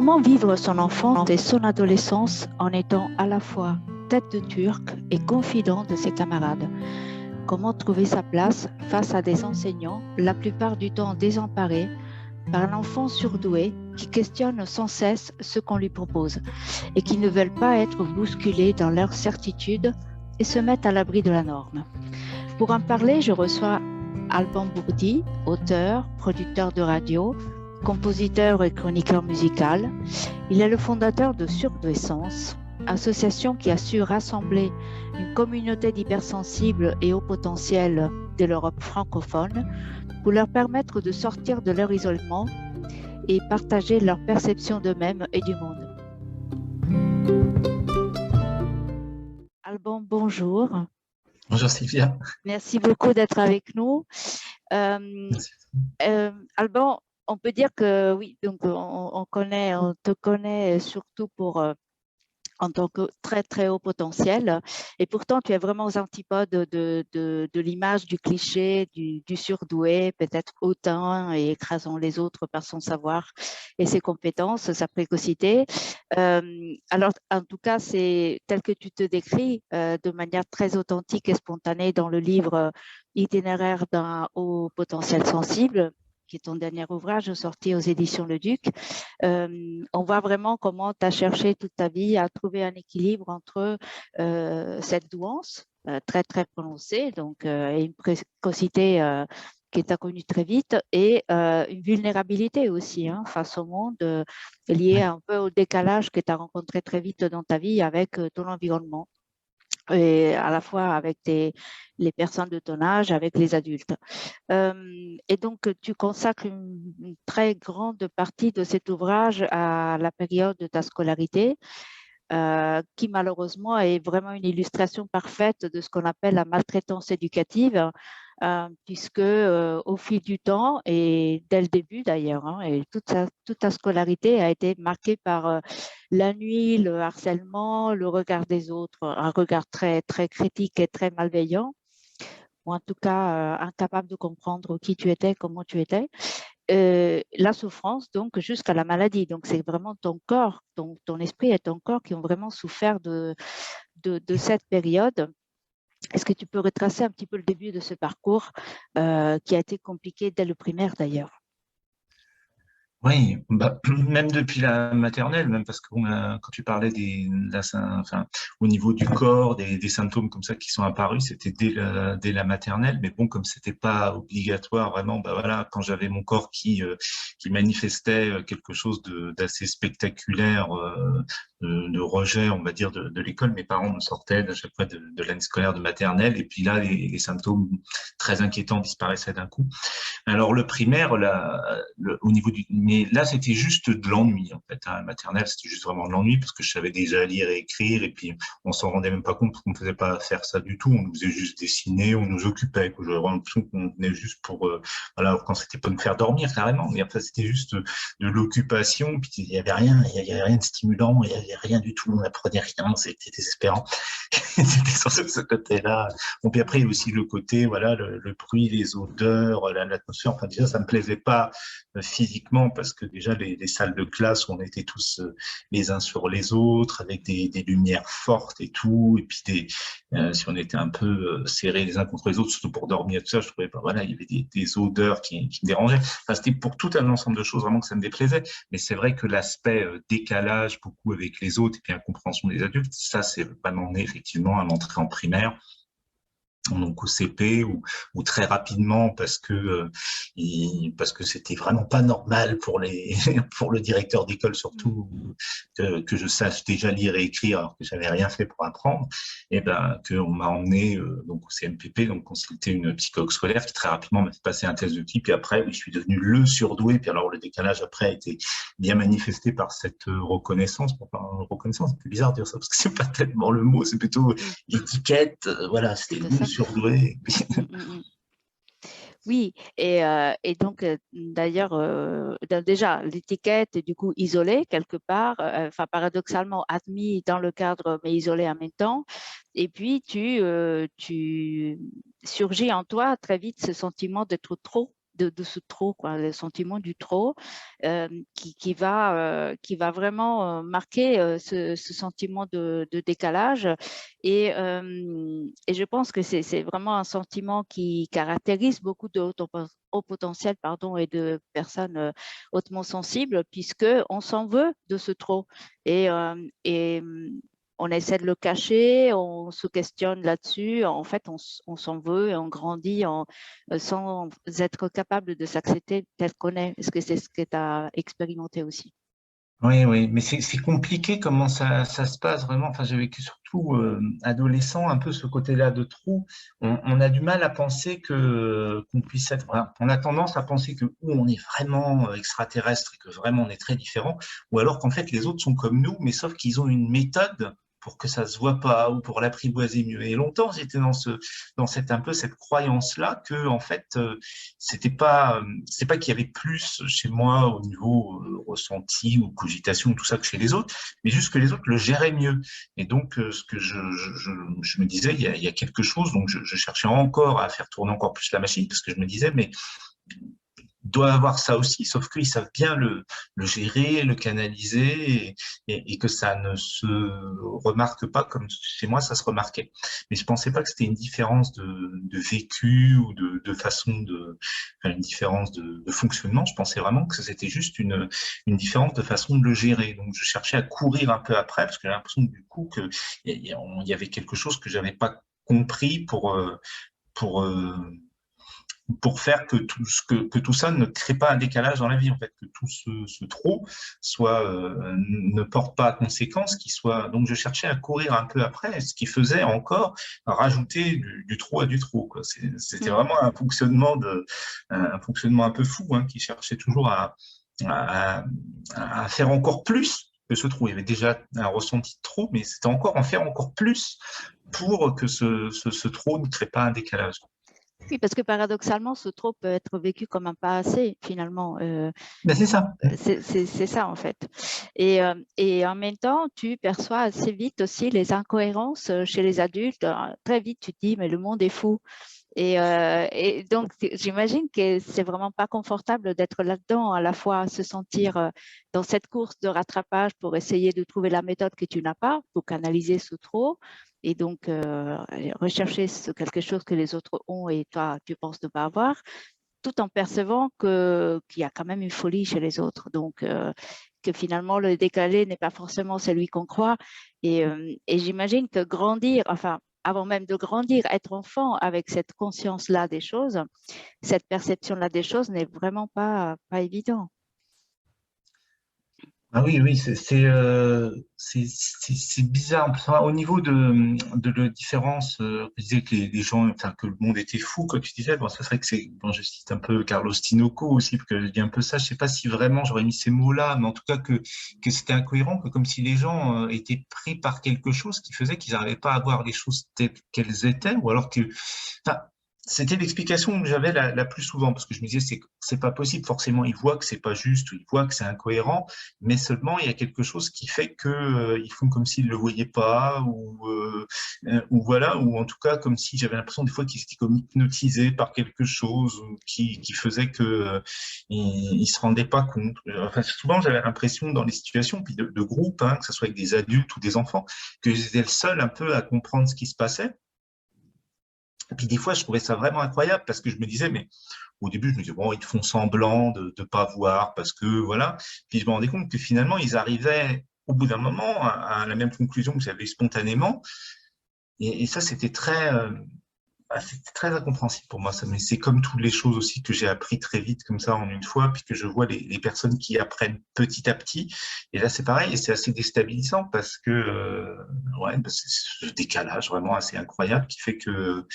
Comment vivre son enfance et son adolescence en étant à la fois tête de turc et confident de ses camarades? Comment trouver sa place face à des enseignants, la plupart du temps désemparés, par un enfant surdoué qui questionne sans cesse ce qu'on lui propose et qui ne veulent pas être bousculés dans leur certitude et se mettent à l'abri de la norme? Pour en parler, je reçois Alban Bourdi, auteur, producteur de radio, compositeur et chroniqueur musical. Il est le fondateur de Surdouessence, association qui a su rassembler une communauté d'hypersensibles et hauts potentiels de l'Europe francophone pour leur permettre de sortir de leur isolement et partager leur perception d'eux-mêmes et du monde. Alban, bonjour. Bonjour Sylvia. Merci beaucoup d'être avec nous. Alban, on peut dire que oui, donc on te connaît surtout en tant que très très haut potentiel, et pourtant tu es vraiment aux antipodes de l'image du cliché du surdoué, peut-être hautain et écrasant les autres par son savoir et ses compétences, sa précocité. Alors en tout cas, c'est tel que tu te décris de manière très authentique et spontanée dans le livre Itinéraire d'un haut potentiel sensible, qui est ton dernier ouvrage sorti aux éditions Le Duc. On voit vraiment comment tu as cherché toute ta vie à trouver un équilibre entre cette douance très très prononcée, donc et une précocité qui t'a connue très vite, et une vulnérabilité aussi face au monde, liée un peu au décalage que tu as rencontré très vite dans ta vie avec ton environnement, et à la fois avec les personnes de ton âge, avec les adultes. Et donc, tu consacres une très grande partie de cet ouvrage à la période de ta scolarité, qui malheureusement est vraiment une illustration parfaite de ce qu'on appelle la maltraitance éducative, puisque au fil du temps, et dès le début d'ailleurs, et toute ta scolarité a été marquée par la nuit, le harcèlement, le regard des autres, un regard très, très critique et très malveillant, ou en tout cas incapable de comprendre qui tu étais, comment tu étais. La souffrance, donc, jusqu'à la maladie. Donc, c'est vraiment ton corps, ton esprit et ton corps qui ont vraiment souffert de cette période. Est-ce que tu peux retracer un petit peu le début de ce parcours qui a été compliqué dès le primaire d'ailleurs? Oui, même depuis la maternelle, même parce que quand tu parlais enfin, au niveau du corps, des symptômes comme ça qui sont apparus, c'était dès la maternelle. Mais bon, comme c'était pas obligatoire vraiment, voilà, quand j'avais mon corps qui manifestait quelque chose d'assez spectaculaire, de rejet, on va dire, de l'école, mes parents me sortaient à chaque fois de l'année scolaire de maternelle, et puis là, les symptômes très inquiétants disparaissaient d'un coup. Alors le primaire, là, au niveau mais là c'était juste de l'ennui en fait. La maternelle c'était juste vraiment de l'ennui parce que je savais déjà lire et écrire, et puis on s'en rendait même pas compte parce qu'on ne faisait pas faire ça du tout. On nous faisait juste dessiner, on nous occupait. J'avais vraiment l'impression qu'on venait juste pour voilà, quand c'était pas nous faire dormir carrément, mais après c'était juste de l'occupation. Puis il y avait rien de stimulant, il y avait rien du tout. On apprenait rien, c'était désespérant. C'était sur ce côté-là. Bon, puis après, il y a aussi le côté, voilà, le bruit, les odeurs, l'atmosphère. Enfin, déjà, ça me plaisait pas physiquement parce que déjà, les salles de classe, on était tous les uns sur les autres avec des lumières fortes et tout. Et puis, si on était un peu serrés les uns contre les autres, surtout pour dormir, tout ça, je trouvais pas, voilà, il y avait des odeurs qui me dérangeaient. Enfin, c'était pour tout un ensemble de choses vraiment que ça me déplaisait. Mais c'est vrai que l'aspect décalage beaucoup avec les autres et puis incompréhension des adultes, ça, c'est vraiment né effectivement à l'entrée en primaire, donc au CP, ou très rapidement parce que c'était vraiment pas normal pour pour le directeur d'école surtout que je sache déjà lire et écrire alors que j'avais rien fait pour apprendre, et qu'on m'a emmené donc au CMPP, donc consulter une psychologue scolaire qui très rapidement m'a fait passer un test de type, et après oui, je suis devenu le surdoué. Puis alors le décalage après a été bien manifesté par cette reconnaissance. Reconnaissance, c'est plus bizarre de dire ça parce que c'est pas tellement le mot, c'est plutôt l'étiquette, voilà, c'était le surdoué. Oui, et donc d'ailleurs, déjà l'étiquette, du coup isolée quelque part, enfin paradoxalement admis dans le cadre mais isolé en même temps, et puis tu surgit en toi très vite ce sentiment d'être trop de ce trop, quoi, le sentiment du trop, qui va vraiment marquer ce sentiment de décalage. Et je pense que c'est vraiment un sentiment qui caractérise beaucoup de haut potentiel, pardon, et de personnes hautement sensibles, puisqu'on s'en veut de ce trop. Et on essaie de le cacher, on se questionne là-dessus. En fait, on s'en veut et on grandit sans être capable de s'accepter tel qu'on est. Est-ce que c'est ce que tu as expérimenté aussi? Oui, oui, mais c'est compliqué comment ça se passe vraiment. Enfin, j'ai vécu surtout adolescent un peu ce côté-là de trou. On a du mal à penser que qu'on puisse être. Voilà. On a tendance à penser que ou on est vraiment extraterrestre et que vraiment on est très différent, ou alors qu'en fait les autres sont comme nous, mais sauf qu'ils ont une méthode pour que ça se voit pas ou pour l'apprivoiser mieux. Et longtemps, j'étais dans cette un peu cette croyance-là que en fait c'est pas qu'il y avait plus chez moi au niveau ressenti ou cogitation, tout ça que chez les autres, mais juste que les autres le géraient mieux. Et donc, ce que je me disais, il y a quelque chose, donc je cherchais encore à faire tourner encore plus la machine, parce que je me disais, mais doit avoir ça aussi, sauf qu'ils savent bien le gérer, le canaliser et que ça ne se remarque pas comme chez moi ça se remarquait. Mais je pensais pas que c'était une différence de vécu ou de façon enfin, une différence de fonctionnement. Je pensais vraiment que c'était juste une différence de façon de le gérer. Donc je cherchais à courir un peu après parce que j'ai l'impression du coup que il y avait quelque chose que j'avais pas compris pour pour faire que tout ça ne crée pas un décalage dans la vie, en fait, que tout ce trop ne porte pas à conséquence, qu'il soit. Donc, je cherchais à courir un peu après, ce qui faisait encore rajouter du trop à du trop, quoi. C'était vraiment un fonctionnement un peu fou, hein, qui cherchait toujours à, à faire encore plus que ce trop. Il y avait déjà un ressenti de trop, mais c'était encore en faire encore plus pour que ce trop ne crée pas un décalage. Oui, parce que paradoxalement, ce trop peut être vécu comme un pas assez, finalement. Ben, c'est ça. C'est ça, en fait. Et en même temps, tu perçois assez vite aussi les incohérences chez les adultes. Très vite, tu te dis, mais le monde est fou. Et donc, j'imagine que c'est vraiment pas confortable d'être là-dedans, à la fois se sentir dans cette course de rattrapage pour essayer de trouver la méthode que tu n'as pas, pour canaliser ce trop, et donc rechercher quelque chose que les autres ont et toi, tu penses ne pas avoir, tout en percevant qu'il y a quand même une folie chez les autres. Donc, que finalement, le décalé n'est pas forcément celui qu'on croit. Et j'imagine que grandir, enfin, avant même de grandir, être enfant avec cette conscience-là des choses, cette perception-là des choses n'est vraiment pas évident. Ah oui, oui, c'est bizarre. Enfin, au niveau de la différence, je disais que les gens, enfin, que le monde était fou, comme tu disais. Bon, ça c'est vrai que c'est, bon, je cite un peu Carlos Tinoco aussi, parce que je dis un peu ça. Je sais pas si vraiment j'aurais mis ces mots-là, mais en tout cas que c'était incohérent, que comme si les gens étaient pris par quelque chose qui faisait qu'ils n'arrivaient pas à voir les choses telles qu'elles étaient, ou alors que, enfin, c'était l'explication que j'avais la plus souvent, parce que je me disais, c'est pas possible. Forcément, ils voient que c'est pas juste, ou ils voient que c'est incohérent, mais seulement il y a quelque chose qui fait que ils font comme s'ils le voyaient pas, ou voilà, ou en tout cas comme si j'avais l'impression des fois qu'ils étaient comme hypnotisés par quelque chose ou qui faisait que ils se rendaient pas compte. Enfin, souvent j'avais l'impression dans les situations puis de groupe, hein, que ce soit avec des adultes ou des enfants, que j'étais le seul un peu à comprendre ce qui se passait. Et puis des fois, je trouvais ça vraiment incroyable parce que je me disais, mais au début, je me disais, bon, ils font semblant de ne pas voir parce que voilà. Puis je me rendais compte que finalement, ils arrivaient au bout d'un moment à la même conclusion que j'avais spontanément. Et ça, c'était très incompréhensible pour moi. Ça, mais c'est comme toutes les choses aussi que j'ai appris très vite comme ça en une fois, puis que je vois les personnes qui apprennent petit à petit. Et là, c'est pareil, et c'est assez déstabilisant parce que ouais, c'est ce décalage vraiment assez incroyable qui fait que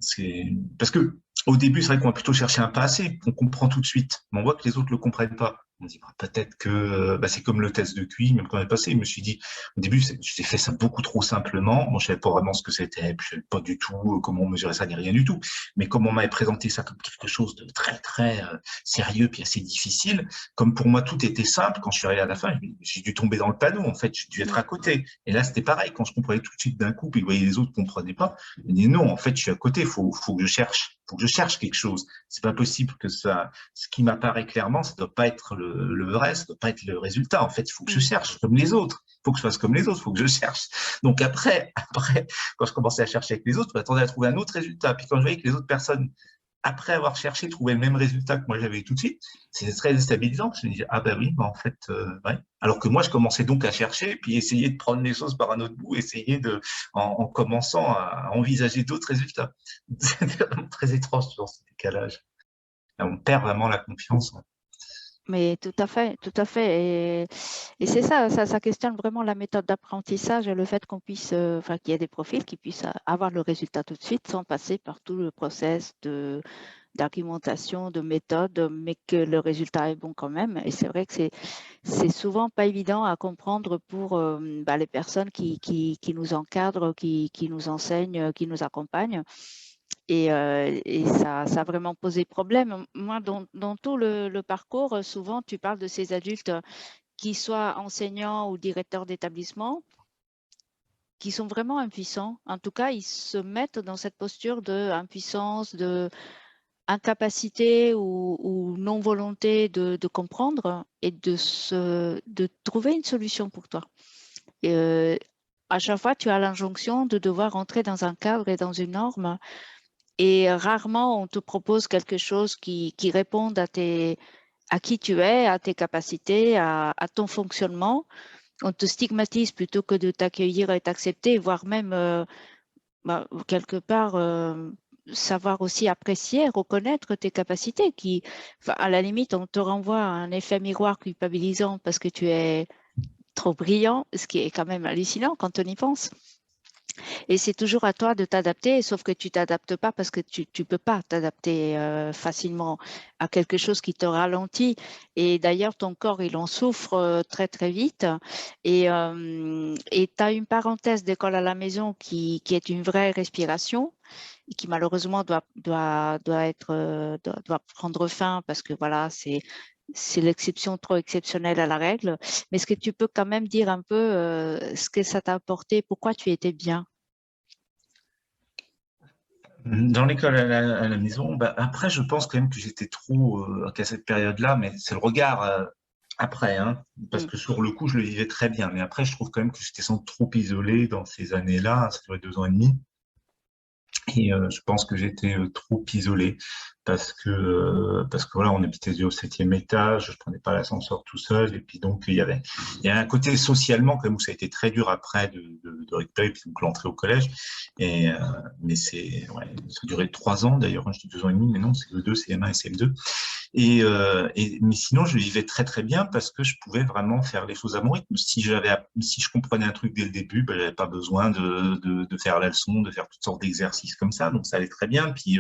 c'est parce que au début, c'est vrai qu'on va plutôt chercher un pas assez. On comprend tout de suite, mais on voit que les autres le comprennent pas. On dit peut-être que c'est comme le test de QI, même quand on est passé, je me suis dit, au début, j'ai fait ça beaucoup trop simplement. Moi, je savais pas vraiment ce que c'était, puis je savais pas du tout comment on mesurait ça, ni rien du tout. Mais comme on m'avait présenté ça comme quelque chose de très, très sérieux, puis assez difficile, comme pour moi, tout était simple, quand je suis arrivé à la fin, j'ai dû tomber dans le panneau, en fait, j'ai dû être à côté. Et là, c'était pareil, quand je comprenais tout de suite d'un coup, puis je voyais les autres comprenaient pas, je me dis non, en fait, je suis à côté, faut que je cherche. Faut que je cherche quelque chose. C'est pas possible que ça, ce qui m'apparaît clairement, ça doit pas être le vrai, ça doit pas être le résultat. En fait, il faut que je cherche comme les autres. Il faut que je fasse comme les autres, il faut que je cherche. Donc après, quand je commençais à chercher avec les autres, je m'attendais à trouver un autre résultat. Puis quand je voyais que les autres personnes, après avoir cherché, trouvaient le même résultat que moi j'avais tout de suite, c'était très déstabilisant. Je me disais, ah ben oui, en fait, ouais. Alors que moi, je commençais donc à chercher, puis essayer de prendre les choses par un autre bout, essayer en commençant à envisager d'autres résultats. C'est vraiment très étrange dans ce décalage. Là, on perd vraiment la confiance. Mais tout à fait, tout à fait. Et c'est ça questionne vraiment la méthode d'apprentissage et le fait qu'on puisse, qu'il y ait des profils qui puissent avoir le résultat tout de suite sans passer par tout le process d'argumentation, de méthode, mais que le résultat est bon quand même. Et c'est vrai que c'est souvent pas évident à comprendre pour les personnes qui nous encadrent, qui nous enseignent, qui nous accompagnent. Et ça a vraiment posé problème. Moi, dans tout le parcours, souvent, tu parles de ces adultes qui soient enseignants ou directeurs d'établissement, qui sont vraiment impuissants. En tout cas, ils se mettent dans cette posture d'impuissance, d'incapacité ou non-volonté de comprendre et de trouver une solution pour toi. Et à chaque fois, tu as l'injonction de devoir entrer dans un cadre et dans une norme. Et rarement, on te propose quelque chose qui réponde à qui tu es, à tes capacités, à ton fonctionnement. On te stigmatise plutôt que de t'accueillir et t'accepter, voire même, quelque part, savoir aussi apprécier, reconnaître tes capacités. À la limite, on te renvoie à un effet miroir culpabilisant parce que tu es trop brillant, ce qui est quand même hallucinant quand on y pense. Et c'est toujours à toi de t'adapter, sauf que tu t'adaptes pas parce que tu peux pas t'adapter facilement à quelque chose qui te ralentit. Et d'ailleurs, ton corps, il en souffre très, très vite. Et tu as une parenthèse d'école à la maison qui est une vraie respiration et qui malheureusement doit prendre fin parce que voilà, c'est l'exception trop exceptionnelle à la règle. Mais est-ce que tu peux quand même dire un peu ce que ça t'a apporté, pourquoi tu étais bien? Dans l'école à la maison, après, je pense quand même que j'étais trop qu'à cette période-là, mais c'est le regard après, hein, parce que sur le coup, je le vivais très bien. Mais après, je trouve quand même que j'étais sans trop isolé dans ces années-là. Ça durait 2 ans et demi. Et je pense que j'étais trop isolé parce que voilà, on habitait au 7e étage, je prenais pas l'ascenseur tout seul, et puis donc il y avait un côté socialement quand même où ça a été très dur après de récupérer, puis donc l'entrée au collège. Et mais ça a duré 3 ans d'ailleurs, hein, je dis 2 ans et demi, mais non, c'est le 2, CM1 et CM2. Mais sinon, je vivais très très bien parce que je pouvais vraiment faire les choses à mon rythme. Si je comprenais un truc dès le début, j'avais pas besoin de faire la leçon, de faire toutes sortes d'exercices comme ça, donc ça allait très bien. Puis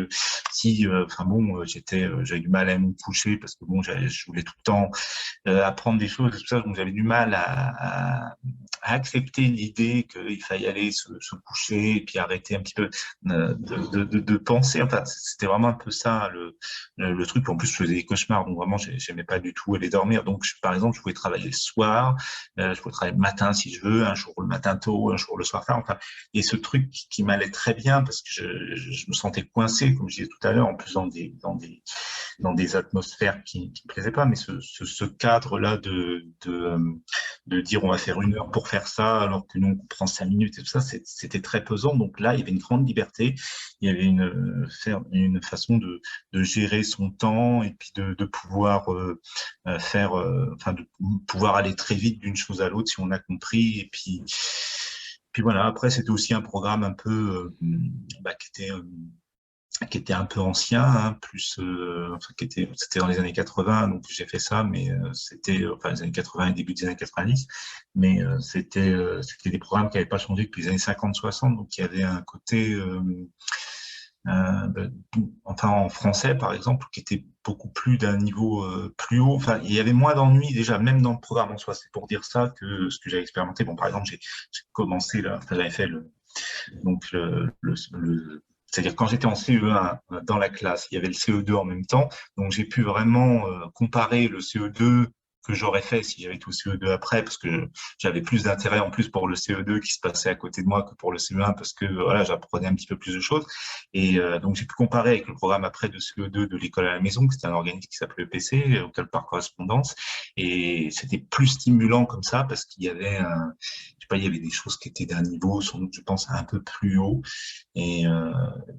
j'avais du mal à me coucher parce que bon, je voulais tout le temps apprendre des choses et tout ça, donc j'avais du mal à accepter l'idée qu'il fallait aller se coucher et puis arrêter un petit peu de penser. Enfin, c'était vraiment un peu ça le truc. En plus, je faisais des cauchemars, donc vraiment, j'aimais pas du tout aller dormir. Donc, par exemple, je pouvais travailler le soir, je pouvais travailler le matin si je veux, un jour le matin tôt, un jour le soir tard. Enfin, et ce truc qui m'allait très bien parce que je me sentais coincé, comme je disais tout à l'heure, en plus dans des atmosphères qui me plaisaient pas, mais ce cadre-là de dire on va faire 1 heure pour faire ça, alors que nous on prend 5 minutes et tout ça, c'était très pesant. Donc là, il y avait une grande liberté, il y avait une façon de gérer son temps et puis de pouvoir de pouvoir aller très vite d'une chose à l'autre si on a compris. Et puis voilà, après c'était aussi un programme un peu qui était un peu ancien, hein, c'était dans les années 80, donc j'ai fait ça, mais c'était les années 80 et début des années 90, mais c'était des programmes qui n'avaient pas changé depuis les années 50-60, donc il y avait un côté enfin en français par exemple, qui était beaucoup plus d'un niveau plus haut. Enfin, il y avait moins d'ennuis déjà, même dans le programme en soi. C'est pour dire ça que ce que j'ai expérimenté. Bon, par exemple, j'ai commencé là, enfin, j'avais fait donc c'est-à-dire quand j'étais en CE1 dans la classe, il y avait le CE2 en même temps, donc j'ai pu vraiment comparer le CE2 que j'aurais fait si j'avais tout CE2 après, parce que j'avais plus d'intérêt en plus pour le CE2 qui se passait à côté de moi que pour le CE1, parce que voilà, j'apprenais un petit peu plus de choses. Et donc j'ai pu comparer avec le programme après de CE2 de l'école à la maison, qui c'était un organisme qui s'appelait EPC, auquel par correspondance, et c'était plus stimulant comme ça, parce qu'il y avait je sais pas, il y avait des choses qui étaient d'un niveau, sans doute, je pense, un peu plus haut. Et,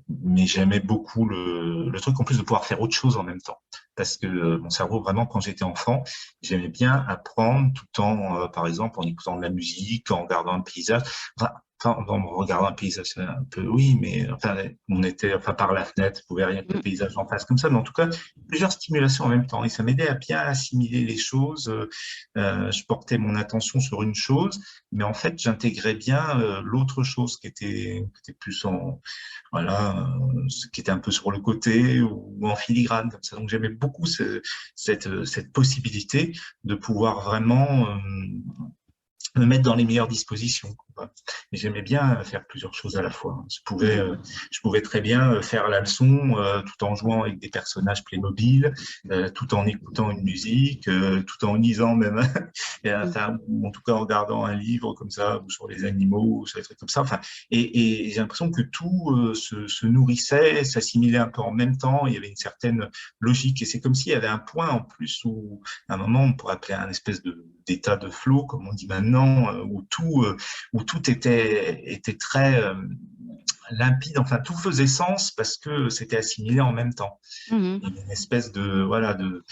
mais j'aimais beaucoup le truc en plus de pouvoir faire autre chose en même temps. Parce que mon cerveau, vraiment, quand j'étais enfant, j'aimais bien apprendre tout en, par exemple, en écoutant de la musique, en regardant un paysage. Enfin, en regardant un paysage, c'est un peu, oui, mais enfin, on était, enfin, par la fenêtre, on pouvait rien que le paysage en face comme ça. Mais en tout cas, plusieurs stimulations en même temps. Et ça m'aidait à bien assimiler les choses. Je portais mon attention sur une chose, mais en fait, j'intégrais bien l'autre chose qui était plus en, voilà, ce qui était un peu sur le côté ou en filigrane comme ça. Donc j'aimais beaucoup cette possibilité de pouvoir vraiment me mettre dans les meilleures dispositions, quoi. Et j'aimais bien faire plusieurs choses à la fois. Je pouvais très bien faire la leçon tout en jouant avec des personnages Playmobil, tout en écoutant une musique, tout en lisant même, et, enfin, ou en tout cas en regardant un livre comme ça, ou sur les animaux, ou sur des trucs comme ça. Enfin, et j'ai l'impression que tout se nourrissait, s'assimilait un peu en même temps. Il y avait une certaine logique, et c'est comme s'il y avait un point en plus où, à un moment, on pourrait appeler un espèce d'état de flow, comme on dit maintenant, où tout était très limpide. Enfin, tout faisait sens parce que c'était assimilé en même temps. Il y avait une espèce de voilà de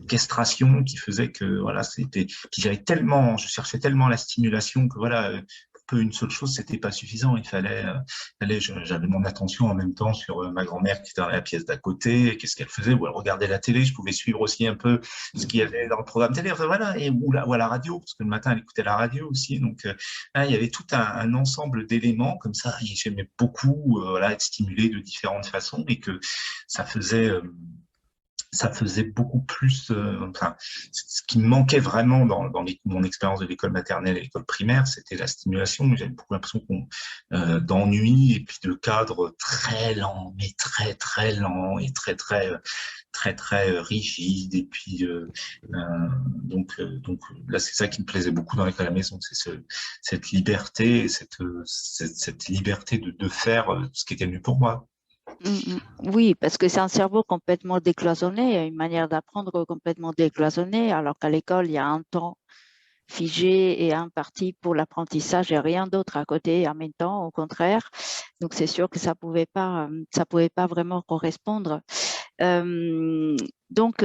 castration qui faisait que voilà c'était. Puis je cherchais tellement la stimulation que voilà. Pour peu une seule chose, c'était pas suffisant. J'avais mon attention en même temps sur ma grand-mère qui était dans la pièce d'à côté, qu'est-ce qu'elle faisait, ou elle regardait la télé. Je pouvais suivre aussi un peu ce qu'il y avait dans le programme télé. Enfin, voilà, ou à la radio, parce que le matin, elle écoutait la radio aussi. Donc, il y avait tout un ensemble d'éléments comme ça. Et j'aimais beaucoup voilà, être stimulé de différentes façons et que ça faisait. Ça faisait beaucoup plus, enfin, ce qui me manquait vraiment dans mon expérience de l'école maternelle et l'école primaire, c'était la stimulation. J'avais beaucoup l'impression d'ennui et puis de cadre très lent, mais très très lent et très rigide. Et puis donc là, c'est ça qui me plaisait beaucoup dans l'école à la maison, c'est cette liberté, cette liberté de faire ce qui était mieux pour moi. Oui, parce que c'est un cerveau complètement décloisonné, une manière d'apprendre complètement décloisonnée, alors qu'à l'école, il y a un temps figé et imparti pour l'apprentissage et rien d'autre à côté en même temps, au contraire. Donc, c'est sûr que ça pouvait pas vraiment correspondre. Donc,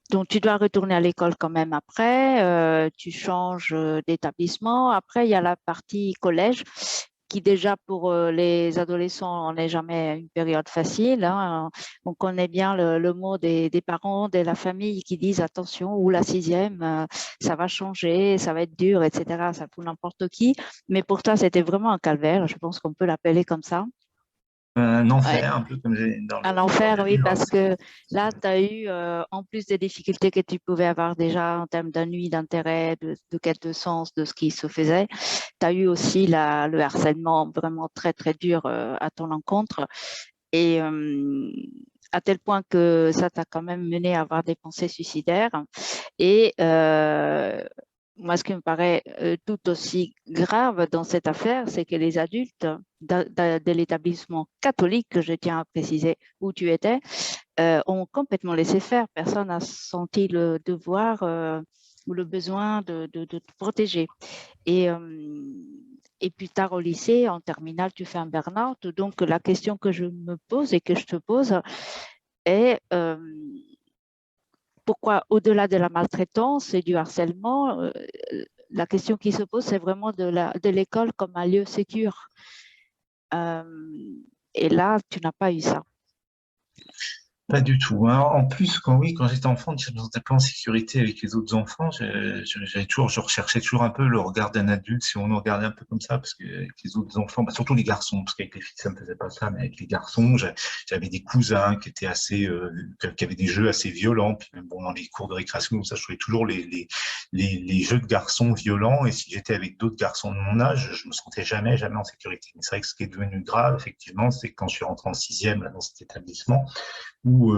donc, tu dois retourner à l'école quand même après, tu changes d'établissement. Après, il y a la partie collège qui déjà pour les adolescents n'est jamais une période facile, hein. On connaît bien le mot des parents, de la famille qui disent attention, ou la sixième, ça va changer, ça va être dur, etc. Ça pour n'importe qui. Mais pour toi, c'était vraiment un calvaire. Je pense qu'on peut l'appeler comme ça. Un Ouais. enfer, un peu comme j'ai Un dans enfer, le oui, livre. parce que là, tu as eu, en plus des difficultés que tu pouvais avoir déjà en termes d'ennui, d'intérêt, de quête de sens, de ce qui se faisait, tu as eu aussi le harcèlement vraiment très, très dur à ton encontre. Et à tel point que ça t'a quand même mené à avoir des pensées suicidaires. Et moi, ce qui me paraît tout aussi grave dans cette affaire, c'est que les adultes de l'établissement catholique, que je tiens à préciser où tu étais, ont complètement laissé faire. Personne n'a senti le devoir ou le besoin de te protéger. Et, et plus tard au lycée, en terminale, tu fais un burn-out. Donc, la question que je me pose et que je te pose est pourquoi, au-delà de la maltraitance et du harcèlement, la question qui se pose, c'est vraiment de l'école comme un lieu sécure. Et là, tu n'as pas eu ça. Pas du tout, hein. En plus, quand j'étais enfant, je me sentais pas en sécurité avec les autres enfants. Je recherchais toujours un peu le regard d'un adulte, si on nous regardait un peu comme ça, parce que avec les autres enfants, bah, surtout les garçons, parce qu'avec les filles, ça me faisait pas ça, mais avec les garçons, j'avais des cousins qui étaient qui avaient des jeux assez violents. Puis même, bon, dans les cours de récréation, ça, je trouvais toujours les jeux de garçons violents. Et si j'étais avec d'autres garçons de mon âge, je me sentais jamais en sécurité. Mais c'est vrai que ce qui est devenu grave, effectivement, c'est que quand je suis rentré en sixième, là, dans cet établissement, où,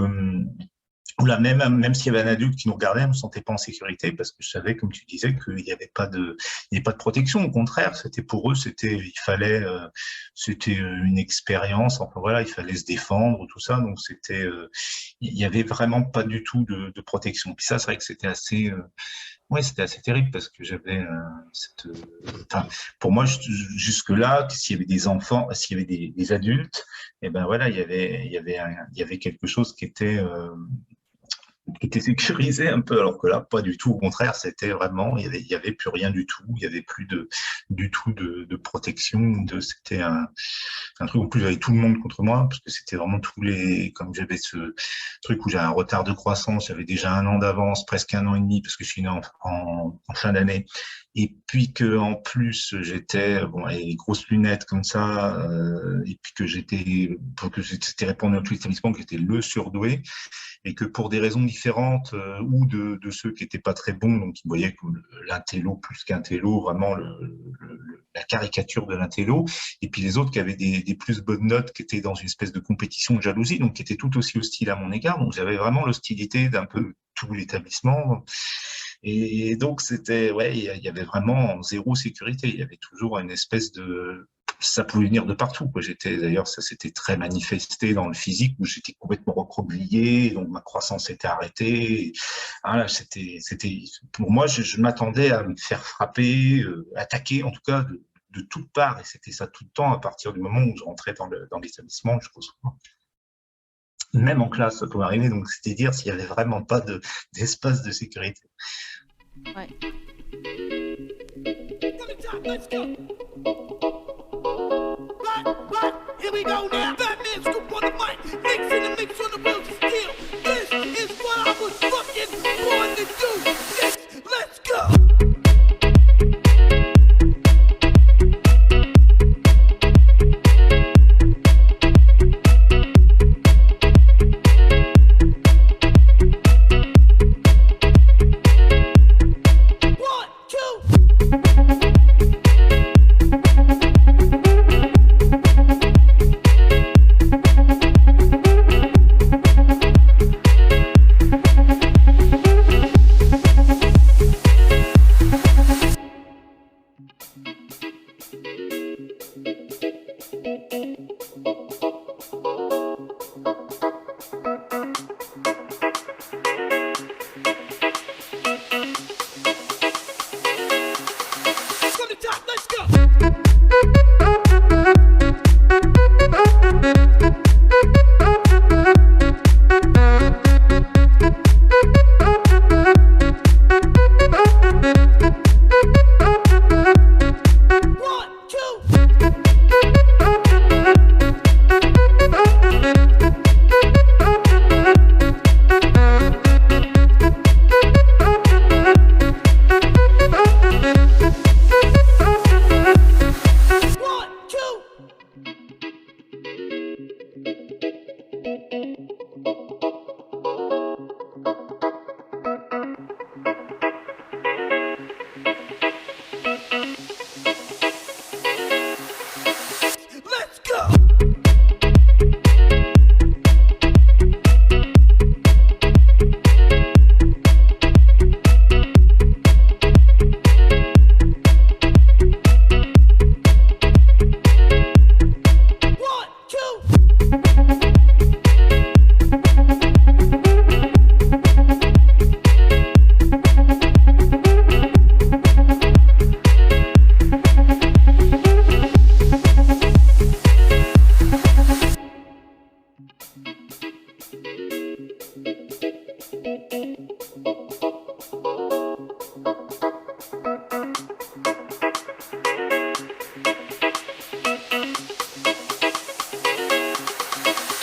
où là, même s'il y avait un adulte qui nous regardait, je ne me sentais pas en sécurité parce que je savais, comme tu disais, qu'il n'y avait pas de protection. Au contraire, c'était pour eux, c'était une expérience. Enfin voilà, il fallait se défendre, tout ça. Donc il y avait vraiment pas du tout de protection. Puis ça, c'est vrai que c'était assez, ouais, c'était assez terrible parce que j'avais enfin, pour moi, jusque-là, s'il y avait des enfants, s'il y avait des adultes, et ben voilà, il y avait quelque chose qui était sécurisé un peu, alors que là, pas du tout. Au contraire, c'était vraiment, il y avait plus rien du tout. Il y avait plus du tout de protection. C'était un truc, en plus, j'avais tout le monde contre moi, parce que c'était vraiment comme j'avais ce truc où j'avais un retard de croissance, j'avais déjà 1 an d'avance, presque 1 an et demi, parce que je suis né en fin d'année. Et puis que en plus j'étais avec les grosses lunettes comme ça, et puis que j'étais répandu dans tout l'établissement, que j'étais le surdoué, et que pour des raisons différentes, ou de ceux qui n'étaient pas très bons, donc ils me voyaient comme l'intello plus qu'un télo, vraiment la caricature de l'intello, et puis les autres qui avaient des plus bonnes notes, qui étaient dans une espèce de compétition de jalousie, donc qui étaient tout aussi hostiles à mon égard. Donc j'avais vraiment l'hostilité d'un peu tout l'établissement. Et donc, il y avait vraiment zéro sécurité. Il y avait toujours une espèce ça pouvait venir de partout, quoi. D'ailleurs, ça s'était très manifesté dans le physique, où j'étais complètement recroquevillé, donc ma croissance était arrêtée. Voilà, pour moi, je m'attendais à me faire frapper, attaquer, en tout cas, de toutes parts. Et c'était ça tout le temps, à partir du moment où je rentrais dans l'établissement, jusqu'au soir. Même en classe, ça pouvait arriver. Donc, c'était dire s'il n'y avait vraiment pas d'espace de sécurité. Ouais. Here we go now. Batman scoop on the mic. Mix in the mix on the wheels of steel. This is what I was fucking born to do. Let's go.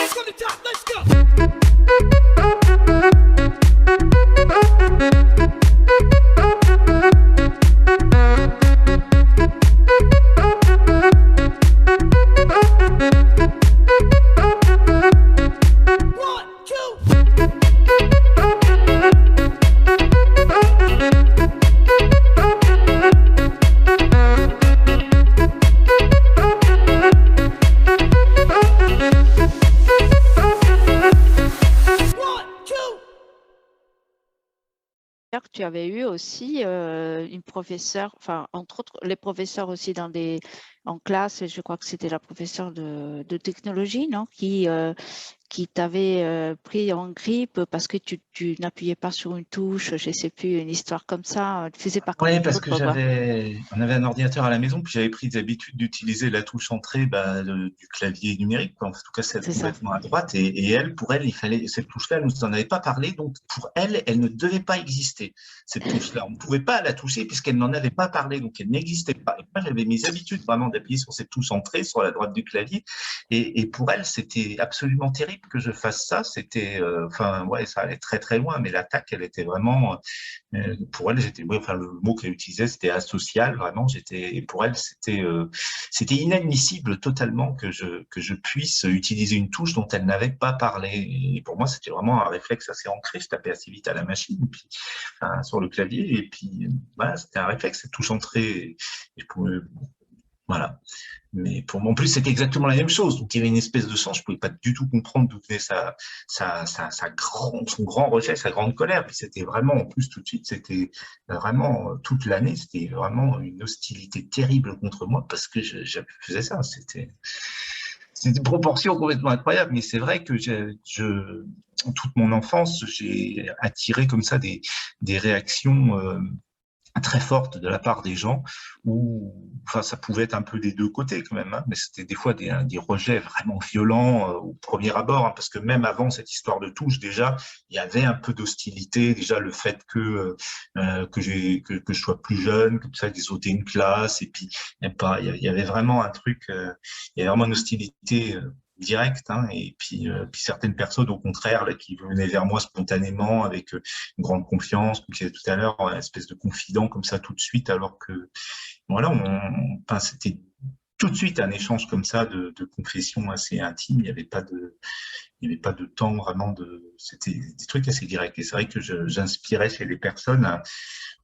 From the top, let's go. tu avais eu aussi une professeure, enfin, entre autres, les professeurs aussi en classe, je crois que c'était la professeure de technologie, non, qui t'avait pris en grippe parce que tu n'appuyais pas sur une touche, je ne sais plus, une histoire comme ça, tu faisais pas comme Oui, les parce que autres, quoi. on avait un ordinateur à la maison, puis j'avais pris l'habitude d'utiliser la touche entrée du clavier numérique, quoi. En tout cas celle C'est ça. complètement à droite. Et elle, pour elle, il fallait cette touche-là, elle nous en avait pas parlé, donc pour elle, elle ne devait pas exister. Cette touche-là, on ne pouvait pas la toucher puisqu'elle n'en avait pas parlé, donc elle n'existait pas. Et moi, j'avais mes habitudes vraiment d'appuyer sur cette touche entrée, sur la droite du clavier, et pour elle, c'était absolument terrible que je fasse ça. C'était, enfin, ouais, ça allait très très loin, mais l'attaque, elle était vraiment pour elle, enfin, le mot qu'elle utilisait, c'était asocial, vraiment. Pour elle, c'était inadmissible totalement que je puisse utiliser une touche dont elle n'avait pas parlé. Et pour moi, c'était vraiment un réflexe assez ancré. Je tapais assez vite à la machine, puis, enfin, sur le clavier, et puis voilà, c'était un réflexe, cette touche entrée. Et voilà. Mais pour moi, en plus, c'était exactement la même chose. Donc, il y avait une espèce de sens. Je pouvais pas du tout comprendre d'où venait son grand rejet, sa grande colère. Puis c'était vraiment, en plus, tout de suite, c'était vraiment toute l'année, c'était vraiment une hostilité terrible contre moi parce que je faisais ça. C'était des proportions complètement incroyables. Mais c'est vrai que toute mon enfance, j'ai attiré comme ça des réactions très forte de la part des gens, où enfin, ça pouvait être un peu des deux côtés quand même, hein, mais c'était des fois des rejets vraiment violents au premier abord, hein, parce que même avant cette histoire de touche, déjà, il y avait un peu d'hostilité, déjà le fait que je sois plus jeune, comme ça, qu'ils ôtaient une classe, et puis il y avait vraiment un truc, il y avait vraiment une hostilité direct, hein, et puis certaines personnes au contraire là, qui venaient vers moi spontanément avec une grande confiance, comme je disais tout à l'heure, une espèce de confident comme ça tout de suite, alors que voilà, enfin, c'était tout de suite un échange comme ça de confession assez intime. Il n'y avait pas de temps vraiment c'était des trucs assez directs. Et c'est vrai que j'inspirais chez les personnes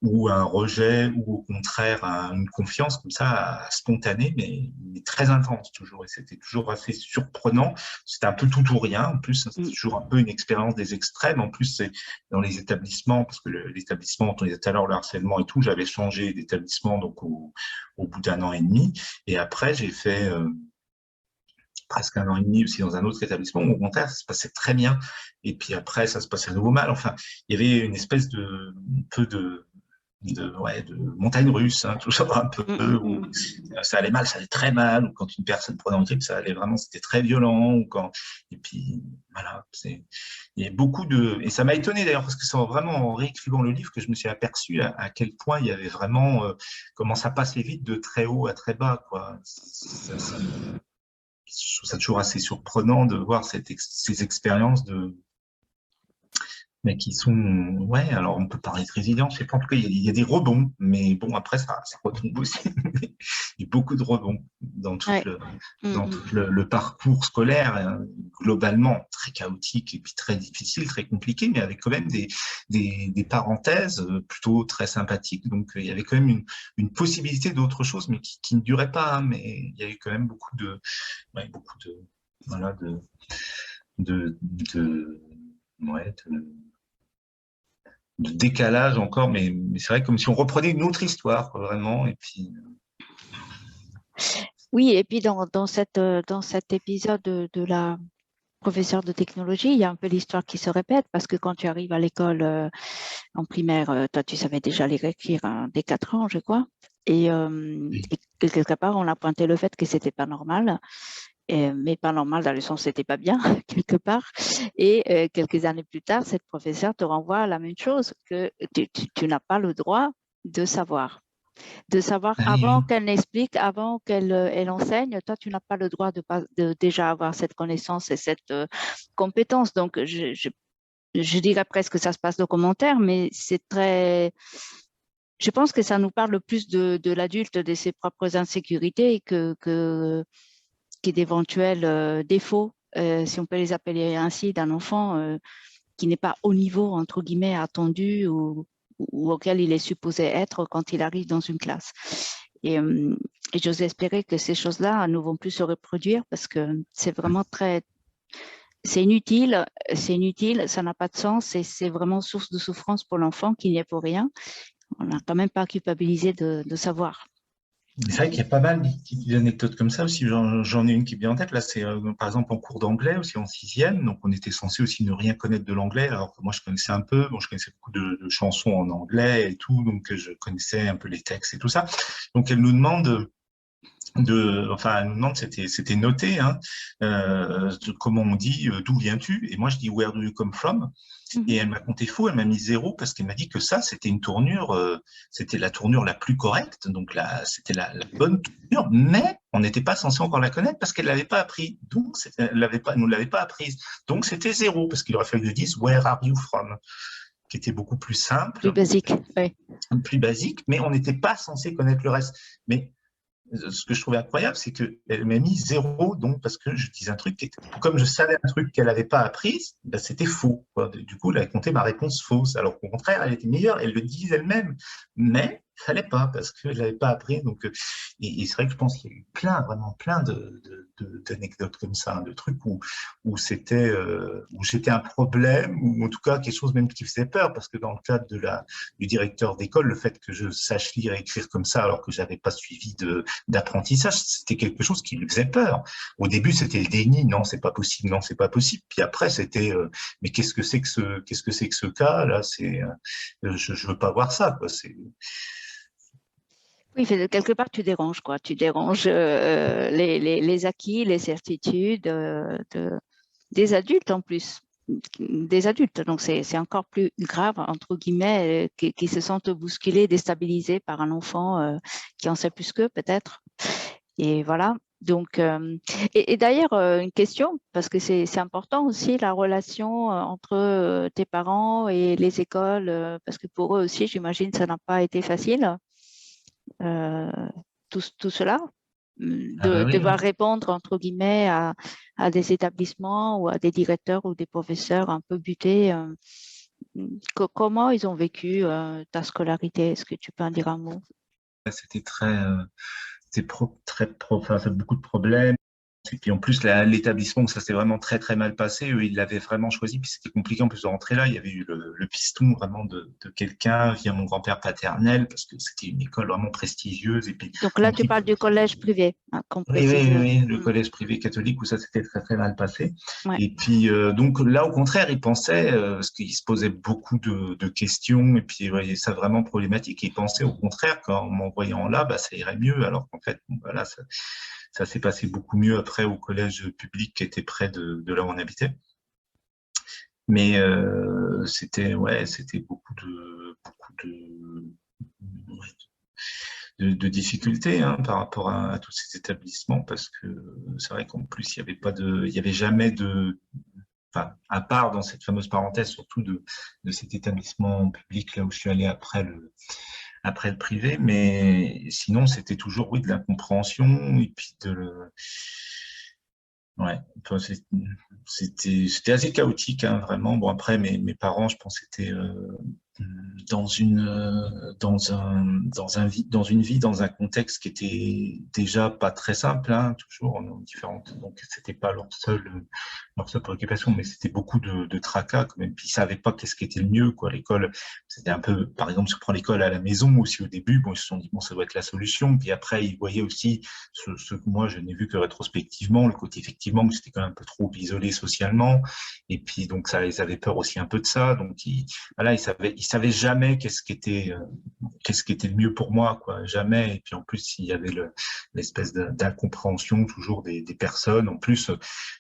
ou un rejet ou au contraire une confiance comme ça spontanée, mais très intense toujours. Et c'était toujours assez surprenant. C'était un peu tout ou rien. En plus, c'était toujours un peu une expérience des extrêmes. En plus, c'est dans les établissements, parce que l'établissement dont on disait tout à l'heure, le harcèlement et tout, j'avais changé d'établissement donc au bout d'un an et demi. Et après, j'ai fait presque un an et demi aussi dans un autre établissement où au contraire, ça se passait très bien. Et puis après, ça se passait à nouveau mal. Enfin, il y avait une espèce de montagne russe, hein, toujours un peu, où ça allait mal, ça allait très mal, ou quand une personne prenait en grippe, ça allait vraiment, c'était très violent, et puis, voilà, il y a beaucoup et ça m'a étonné d'ailleurs, parce que c'est vraiment en réécrivant le livre que je me suis aperçu à quel point il y avait vraiment, comment ça passait vite de très haut à très bas, quoi. Je trouve ça toujours assez surprenant de voir ces expériences mais qui sont, ouais, alors on peut parler de résilience, je sais pas, en tout cas, il y a des rebonds, mais bon, après, ça retombe aussi. Il y a beaucoup de rebonds dans tout, le parcours scolaire, globalement très chaotique et puis très difficile, très compliqué, mais avec quand même des parenthèses plutôt très sympathiques. Donc, il y avait quand même une possibilité d'autre chose, mais qui ne durait pas, hein, mais il y a eu quand même beaucoup de décalage encore, mais c'est vrai comme si on reprenait une autre histoire, quoi, vraiment. Et puis oui, et puis dans cet épisode de la professeure de technologie, il y a un peu l'histoire qui se répète parce que quand tu arrives à l'école en primaire, toi tu savais déjà les écrire dès 4 ans, je crois, et quelque part on a pointé le fait que c'était pas normal. Mais pas normal dans le sens où c'était pas bien quelque part. Et quelques années plus tard, cette professeure te renvoie à la même chose, que tu n'as pas le droit de savoir. Avant qu'elle n'explique, avant qu'elle enseigne, toi, tu n'as pas le droit de déjà avoir cette connaissance et cette compétence. Donc, je dirais presque que ça se passe de commentaires, mais c'est très... Je pense que ça nous parle plus de l'adulte, de ses propres insécurités que d'éventuels défauts, si on peut les appeler ainsi, d'un enfant qui n'est pas au niveau, entre guillemets, attendu ou auquel il est supposé être quand il arrive dans une classe. Et j'ose espérer que ces choses-là ne vont plus se reproduire parce que c'est vraiment très, c'est inutile, ça n'a pas de sens et c'est vraiment source de souffrance pour l'enfant qui n'y est pour rien. On n'a quand même pas culpabilisé de savoir. C'est vrai qu'il y a pas mal d'anecdotes comme ça aussi. J'en ai une qui me vient en tête. Là, c'est par exemple en cours d'anglais aussi en sixième. Donc, on était censé aussi ne rien connaître de l'anglais, alors que moi, je connaissais un peu. Bon, je connaissais beaucoup de chansons en anglais et tout, donc je connaissais un peu les textes et tout ça. Donc, elle nous demande elle nous demande, c'était noté, hein, comment on dit, d'où viens-tu? Et moi, je dis, where do you come from? Et elle m'a compté faux, elle m'a mis 0 parce qu'elle m'a dit que ça, c'était une tournure, c'était la tournure la plus correcte, donc c'était la bonne tournure, mais on n'était pas censé encore la connaître parce qu'elle l'avait pas appris. Donc, nous l'avait pas apprise. Donc, c'était 0 parce qu'il aurait fallu que je dise, where are you from? Qui était beaucoup plus simple. Plus basique, oui. Plus basique, mais on n'était pas censé connaître le reste. Mais ce que je trouvais incroyable, c'est qu'elle m'a mis 0, donc parce que je disais un truc, comme je savais un truc qu'elle n'avait pas appris, ben c'était faux, quoi. Du coup, elle a compté ma réponse fausse, alors qu'au contraire, elle était meilleure, elle le disait elle-même, mais il fallait pas, parce qu'elle n'avait pas appris. Donc, et c'est vrai que je pense qu'il y a eu vraiment plein d'anecdotes comme ça, hein, de trucs où c'était, où j'étais un problème, ou en tout cas quelque chose même qui faisait peur, parce que dans le cadre du directeur d'école, le fait que je sache lire et écrire comme ça, alors que j'avais pas suivi d'apprentissage, c'était quelque chose qui lui faisait peur. Au début, c'était le déni, non, c'est pas possible, non, c'est pas possible. Puis après, c'était, mais qu'est-ce que c'est que ce cas là? Je veux pas voir ça, quoi. Oui, quelque part, tu déranges, quoi. Tu déranges les acquis, les certitudes des adultes en plus. Des adultes. Donc, c'est encore plus grave, entre guillemets, qui se sentent bousculés, déstabilisés par un enfant qui en sait plus qu'eux, peut-être. Et voilà. Donc, et d'ailleurs, une question, parce que c'est important aussi, la relation entre tes parents et les écoles, parce que pour eux aussi, j'imagine, ça n'a pas été facile. Tout cela, devoir répondre, entre guillemets, à des établissements ou à des directeurs ou des professeurs un peu butés. Comment ils ont vécu ta scolarité? Est-ce que tu peux en dire un mot? C'était beaucoup de problèmes. Et puis en plus, l'établissement où ça s'est vraiment très très mal passé, eux, ils l'avaient vraiment choisi. Puis c'était compliqué en plus de rentrer là. Il y avait eu le piston vraiment de quelqu'un via mon grand-père paternel, parce que c'était une école vraiment prestigieuse. Et puis, donc là, tu parles du collège privé, hein, qu'on précise. Oui, le collège privé catholique où ça s'était très très mal passé. Ouais. Et puis donc là, au contraire, ils pensaient, parce qu'ils se posaient beaucoup de questions, et puis ils voyaient ça vraiment problématique. Ils pensaient au contraire qu'en m'envoyant là, bah, ça irait mieux, alors qu'en fait, bon, voilà, ça s'est passé beaucoup mieux après au collège public qui était près de là où on habitait. Mais c'était beaucoup de difficultés, hein, par rapport à tous ces établissements, parce que c'est vrai qu'en plus il y avait jamais enfin, à part dans cette fameuse parenthèse surtout de cet établissement public là où je suis allé après le privé, mais sinon c'était toujours, oui, de l'incompréhension et puis ouais, enfin, c'était assez chaotique, hein, vraiment. Bon, après, mes parents, je pense, étaient dans une vie, dans un contexte qui était déjà pas très simple, hein, toujours différente. Donc, c'était pas leur seule préoccupation, mais c'était beaucoup de tracas quand même. Puis ils savaient pas qu'est-ce qui était le mieux, quoi. L'école, c'était un peu, par exemple, si on prend l'école à la maison aussi au début, bon, ils se sont dit, bon, ça doit être la solution. Puis après, ils voyaient aussi ce que moi, je n'ai vu que rétrospectivement, le côté effectivement que c'était quand même un peu trop isolé socialement. Et puis, donc, ça, ils avaient peur aussi un peu de ça. Donc, voilà, ils savaient jamais qu'est-ce qui était le mieux pour moi, quoi. Jamais. Et puis, en plus, il y avait l'espèce d'incompréhension toujours des personnes. En plus,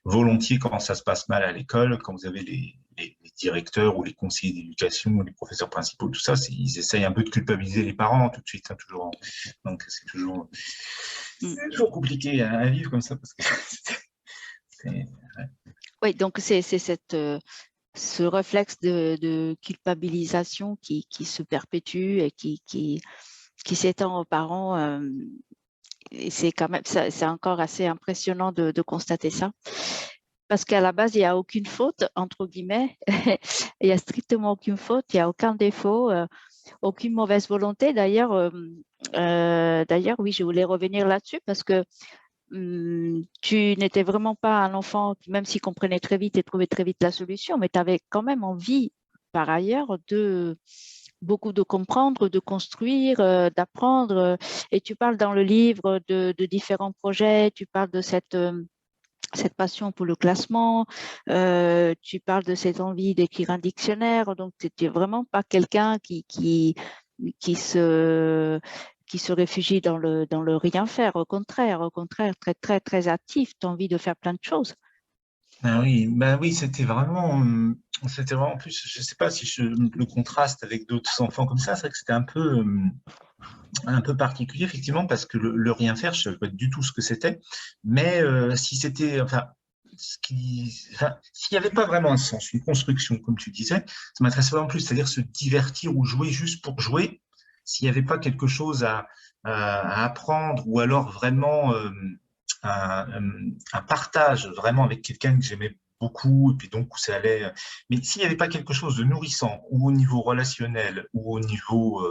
volontiers, quand ça se passe mal à l'école, quand vous avez les directeurs ou les conseillers d'éducation, les professeurs principaux, tout ça, ils essayent un peu de culpabiliser les parents tout de suite, hein, toujours. Donc, c'est toujours compliqué à vivre comme ça, parce que ouais. Oui, donc c'est ce réflexe de culpabilisation qui se perpétue et qui s'étend aux parents. Et c'est quand même, c'est encore assez impressionnant de constater ça. Parce qu'à la base, il n'y a aucune faute, entre guillemets. Il n'y a strictement aucune faute, il n'y a aucun défaut, aucune mauvaise volonté. D'ailleurs, oui, je voulais revenir là-dessus parce que tu n'étais vraiment pas un enfant qui, même s'il comprenait très vite et trouvait très vite la solution, mais tu avais quand même envie, par ailleurs, de beaucoup de comprendre, de construire, d'apprendre. Et tu parles dans le livre de différents projets, tu parles de cette passion pour le classement, tu parles de cette envie d'écrire un dictionnaire, donc tu n'es vraiment pas quelqu'un qui se réfugie dans le rien faire, au contraire, très, très, très actif, tu as envie de faire plein de choses. Ben oui, c'était vraiment, en plus, je sais pas si je le contraste avec d'autres enfants comme ça, c'est vrai que c'était un peu particulier, effectivement, parce que le rien faire, je ne savais pas du tout ce que c'était, mais si c'était, enfin, s'il n'y avait pas vraiment un sens, une construction, comme tu disais, ça m'intéressait vraiment plus, c'est-à-dire se divertir ou jouer juste pour jouer, s'il n'y avait pas quelque chose à apprendre, ou alors vraiment un partage vraiment avec quelqu'un que j'aimais beaucoup, et puis donc où ça allait. Mais s'il n'y avait pas quelque chose de nourrissant, ou au niveau relationnel, ou au niveau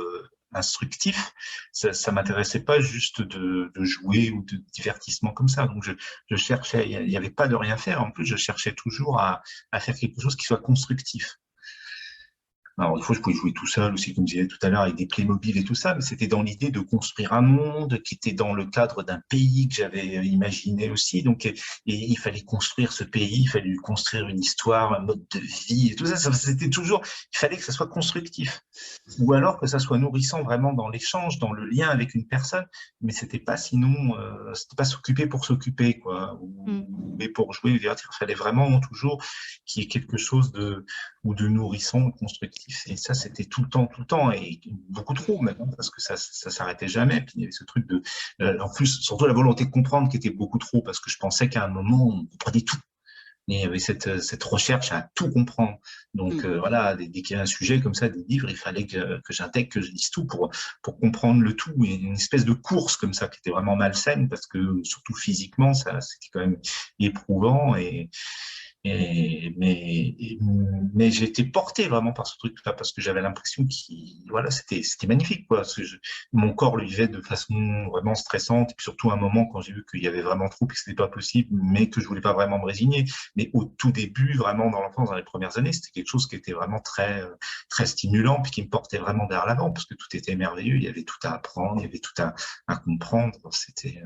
instructif, ça m'intéressait pas juste de jouer ou de divertissement comme ça. Donc je cherchais, il n'y avait pas de rien faire. En plus, je cherchais toujours à faire quelque chose qui soit constructif. Alors, des fois, je pouvais jouer tout seul aussi, comme je disais tout à l'heure, avec des Playmobil et tout ça, mais c'était dans l'idée de construire un monde qui était dans le cadre d'un pays que j'avais imaginé aussi. Donc, et il fallait construire ce pays, il fallait lui construire une histoire, un mode de vie et tout ça. C'était toujours, il fallait que ça soit constructif. Ou alors que ça soit nourrissant vraiment dans l'échange, dans le lien avec une personne, mais c'était pas sinon, c'était pas s'occuper pour s'occuper, quoi. Mais pour jouer, il fallait vraiment toujours qu'il y ait quelque chose de nourrissant, de constructif. Et ça, c'était tout le temps, et beaucoup trop même, parce que ça s'arrêtait jamais. Puis il y avait ce truc de, en plus, surtout la volonté de comprendre qui était beaucoup trop, parce que je pensais qu'à un moment, on comprenait tout. Et il y avait cette recherche à tout comprendre. Donc voilà, dès qu'il y a un sujet comme ça, des livres, il fallait que j'intègre, que je lise tout pour comprendre le tout. Et une espèce de course comme ça qui était vraiment malsaine, parce que surtout physiquement, ça c'était quand même éprouvant. Mais j'étais porté vraiment par ce truc-là, parce que j'avais l'impression voilà, c'était magnifique, quoi. Mon corps le vivait de façon vraiment stressante, et puis surtout à un moment quand j'ai vu qu'il y avait vraiment trop, et que c'était pas possible, mais que je voulais pas vraiment me résigner. Mais au tout début, vraiment dans l'enfance, dans les premières années, c'était quelque chose qui était vraiment très, très stimulant, puis qui me portait vraiment vers l'avant, parce que tout était merveilleux, il y avait tout à apprendre, il y avait tout à comprendre. C'était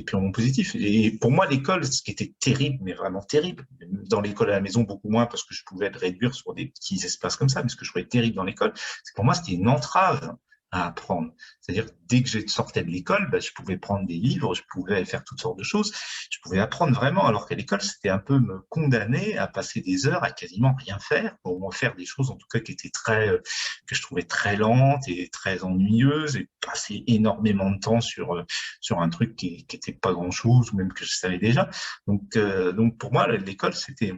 purement positif. Et pour moi, l'école, ce qui était terrible, mais vraiment terrible, dans l'école à la maison, beaucoup moins, parce que je pouvais être réduire sur des petits espaces comme ça, mais ce que je trouvais terrible dans l'école, c'est que pour moi, c'était une entrave à apprendre. C'est-à-dire, dès que je sortais de l'école, je pouvais prendre des livres, je pouvais faire toutes sortes de choses, je pouvais apprendre vraiment, alors qu'à l'école, c'était un peu me condamner à passer des heures à quasiment rien faire, pour faire des choses, en tout cas, qui étaient que je trouvais très lentes et très ennuyeuses, et passer énormément de temps sur un truc qui était pas grand-chose, ou même que je savais déjà. Donc pour moi, l'école, c'était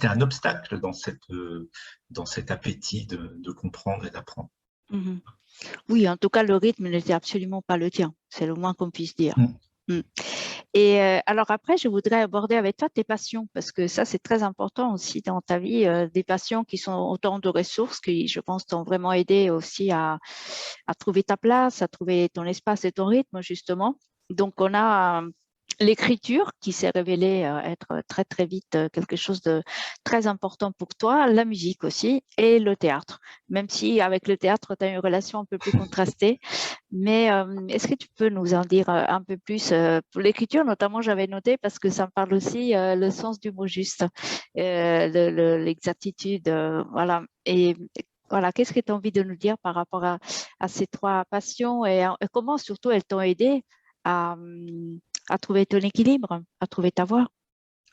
un obstacle dans cet appétit de comprendre et d'apprendre. Mmh. Oui, en tout cas, le rythme n'était absolument pas le tien, c'est le moins qu'on puisse dire. Et alors après, je voudrais aborder avec toi tes passions, parce que ça, c'est très important aussi dans ta vie, des passions qui sont autant de ressources qui, je pense, t'ont vraiment aidé aussi à trouver ta place, à trouver ton espace et ton rythme, justement. Donc, on a l'écriture qui s'est révélée être très, très vite quelque chose de très important pour toi, la musique aussi, et le théâtre. Même si avec le théâtre, tu as une relation un peu plus contrastée. Mais est-ce que tu peux nous en dire un peu plus pour l'écriture, notamment, j'avais noté, parce que ça me parle aussi le sens du mot juste, l'exactitude, voilà. Et voilà, qu'est-ce que tu as envie de nous dire par rapport à ces trois passions, et comment surtout elles t'ont aidé à trouver ton équilibre, à trouver ta voie?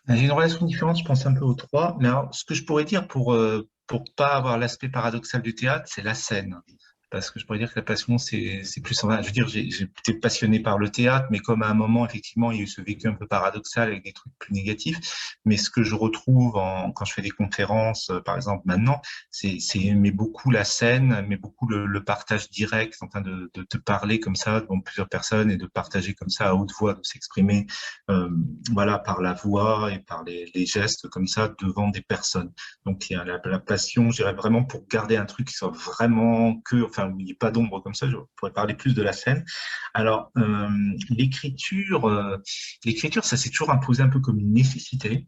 J'ai une relation différente, je pense un peu aux trois. Mais alors, ce que je pourrais dire pour pas avoir l'aspect paradoxal du théâtre, c'est la scène. Parce que je pourrais dire que la passion, c'est plus... Je veux dire, j'ai été passionné par le théâtre, mais comme à un moment, effectivement, il y a eu ce vécu un peu paradoxal avec des trucs plus négatifs. Mais ce que je retrouve quand je fais des conférences, par exemple, maintenant, c'est aimer beaucoup la scène, aimer beaucoup le partage direct, en train de te parler comme ça devant plusieurs personnes, et de partager comme ça à haute voix, de s'exprimer, voilà, par la voix et par les gestes comme ça devant des personnes. Donc, il y a la passion, je dirais vraiment pour garder un truc qui soit vraiment enfin, enfin, où il n'y a pas d'ombre comme ça, je pourrais parler plus de la scène. Alors, l'écriture, ça s'est toujours imposé un peu comme une nécessité.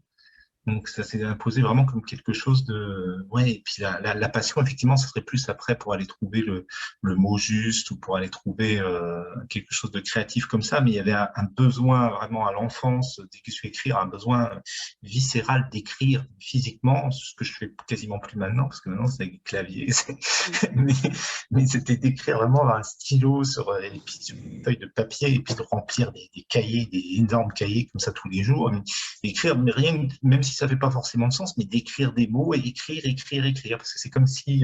Donc, ça s'est imposé vraiment comme quelque chose de... Ouais, et puis la passion, effectivement, ça serait plus après pour aller trouver le mot juste ou pour aller trouver quelque chose de créatif comme ça. Mais il y avait un besoin vraiment à l'enfance, dès que je fais écrire, un besoin viscéral d'écrire physiquement, ce que je fais quasiment plus maintenant, parce que maintenant, c'est avec clavier. Mais c'était d'écrire vraiment avoir un stylo et puis sur une feuille de papier et puis de remplir des cahiers, des énormes cahiers comme ça tous les jours. Écrire, mais rien, même si ça fait pas forcément de sens, mais d'écrire des mots et écrire, parce que c'est comme si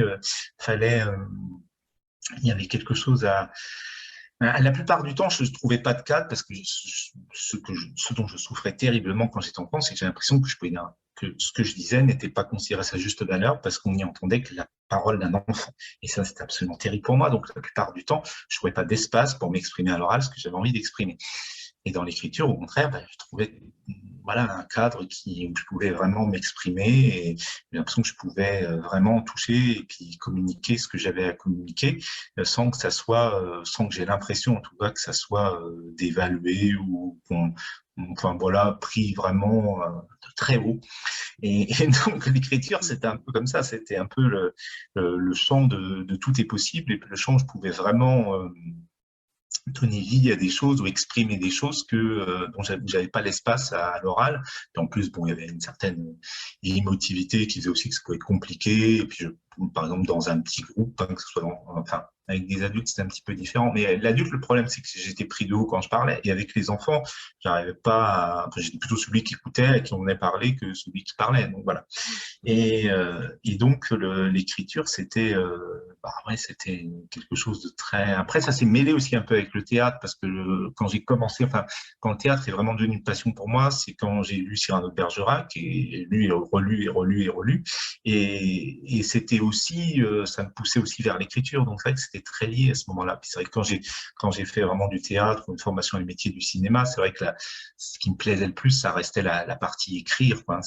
fallait, il y avait quelque chose à... La plupart du temps, je ne trouvais pas de cadre parce que ce dont je souffrais terriblement quand j'étais enfant, c'est que j'ai l'impression que ce que je disais n'était pas considéré à sa juste valeur parce qu'on n'y entendait que la parole d'un enfant. Et ça, c'était absolument terrible pour moi. Donc, la plupart du temps, je ne trouvais pas d'espace pour m'exprimer à l'oral ce que j'avais envie d'exprimer. Et dans l'écriture, au contraire, je trouvais voilà, un cadre où je pouvais vraiment m'exprimer et j'ai l'impression que je pouvais vraiment toucher et puis communiquer ce que j'avais à communiquer sans que ça soit, sans que j'ai l'impression en tout cas que ça soit dévalué ou enfin voilà, pris vraiment de très haut. Et donc l'écriture, c'était un peu comme ça, c'était un peu le champ de tout est possible et le champ où je pouvais vraiment donner vie à des choses ou exprimer des choses dont j'avais pas l'espace à l'oral. En plus, bon, il y avait une certaine émotivité qui faisait aussi que ça pouvait être compliqué. Et puis, par exemple, dans un petit groupe, que ce soit enfin, avec des adultes, c'était un petit peu différent. Mais l'adulte, le problème, c'est que j'étais pris de haut quand je parlais. Et avec les enfants, j'arrivais pas enfin, j'étais plutôt celui qui écoutait et qui en venait parler que celui qui parlait. Donc voilà. Et donc, l'écriture, c'était ouais, c'était quelque chose de très... Après, ça s'est mêlé aussi un peu avec le théâtre parce que quand j'ai commencé, enfin, quand le théâtre est vraiment devenu une passion pour moi, c'est quand j'ai lu Cyrano de Bergerac et lu et relu et relu et relu. Et c'était aussi, ça me poussait aussi vers l'écriture. Donc, en fait, c'était très lié à ce moment-là. Puis c'est vrai que quand j'ai fait vraiment du théâtre ou une formation dans les métiers du cinéma, c'est vrai que ce qui me plaisait le plus, ça restait la partie écrire, quoi.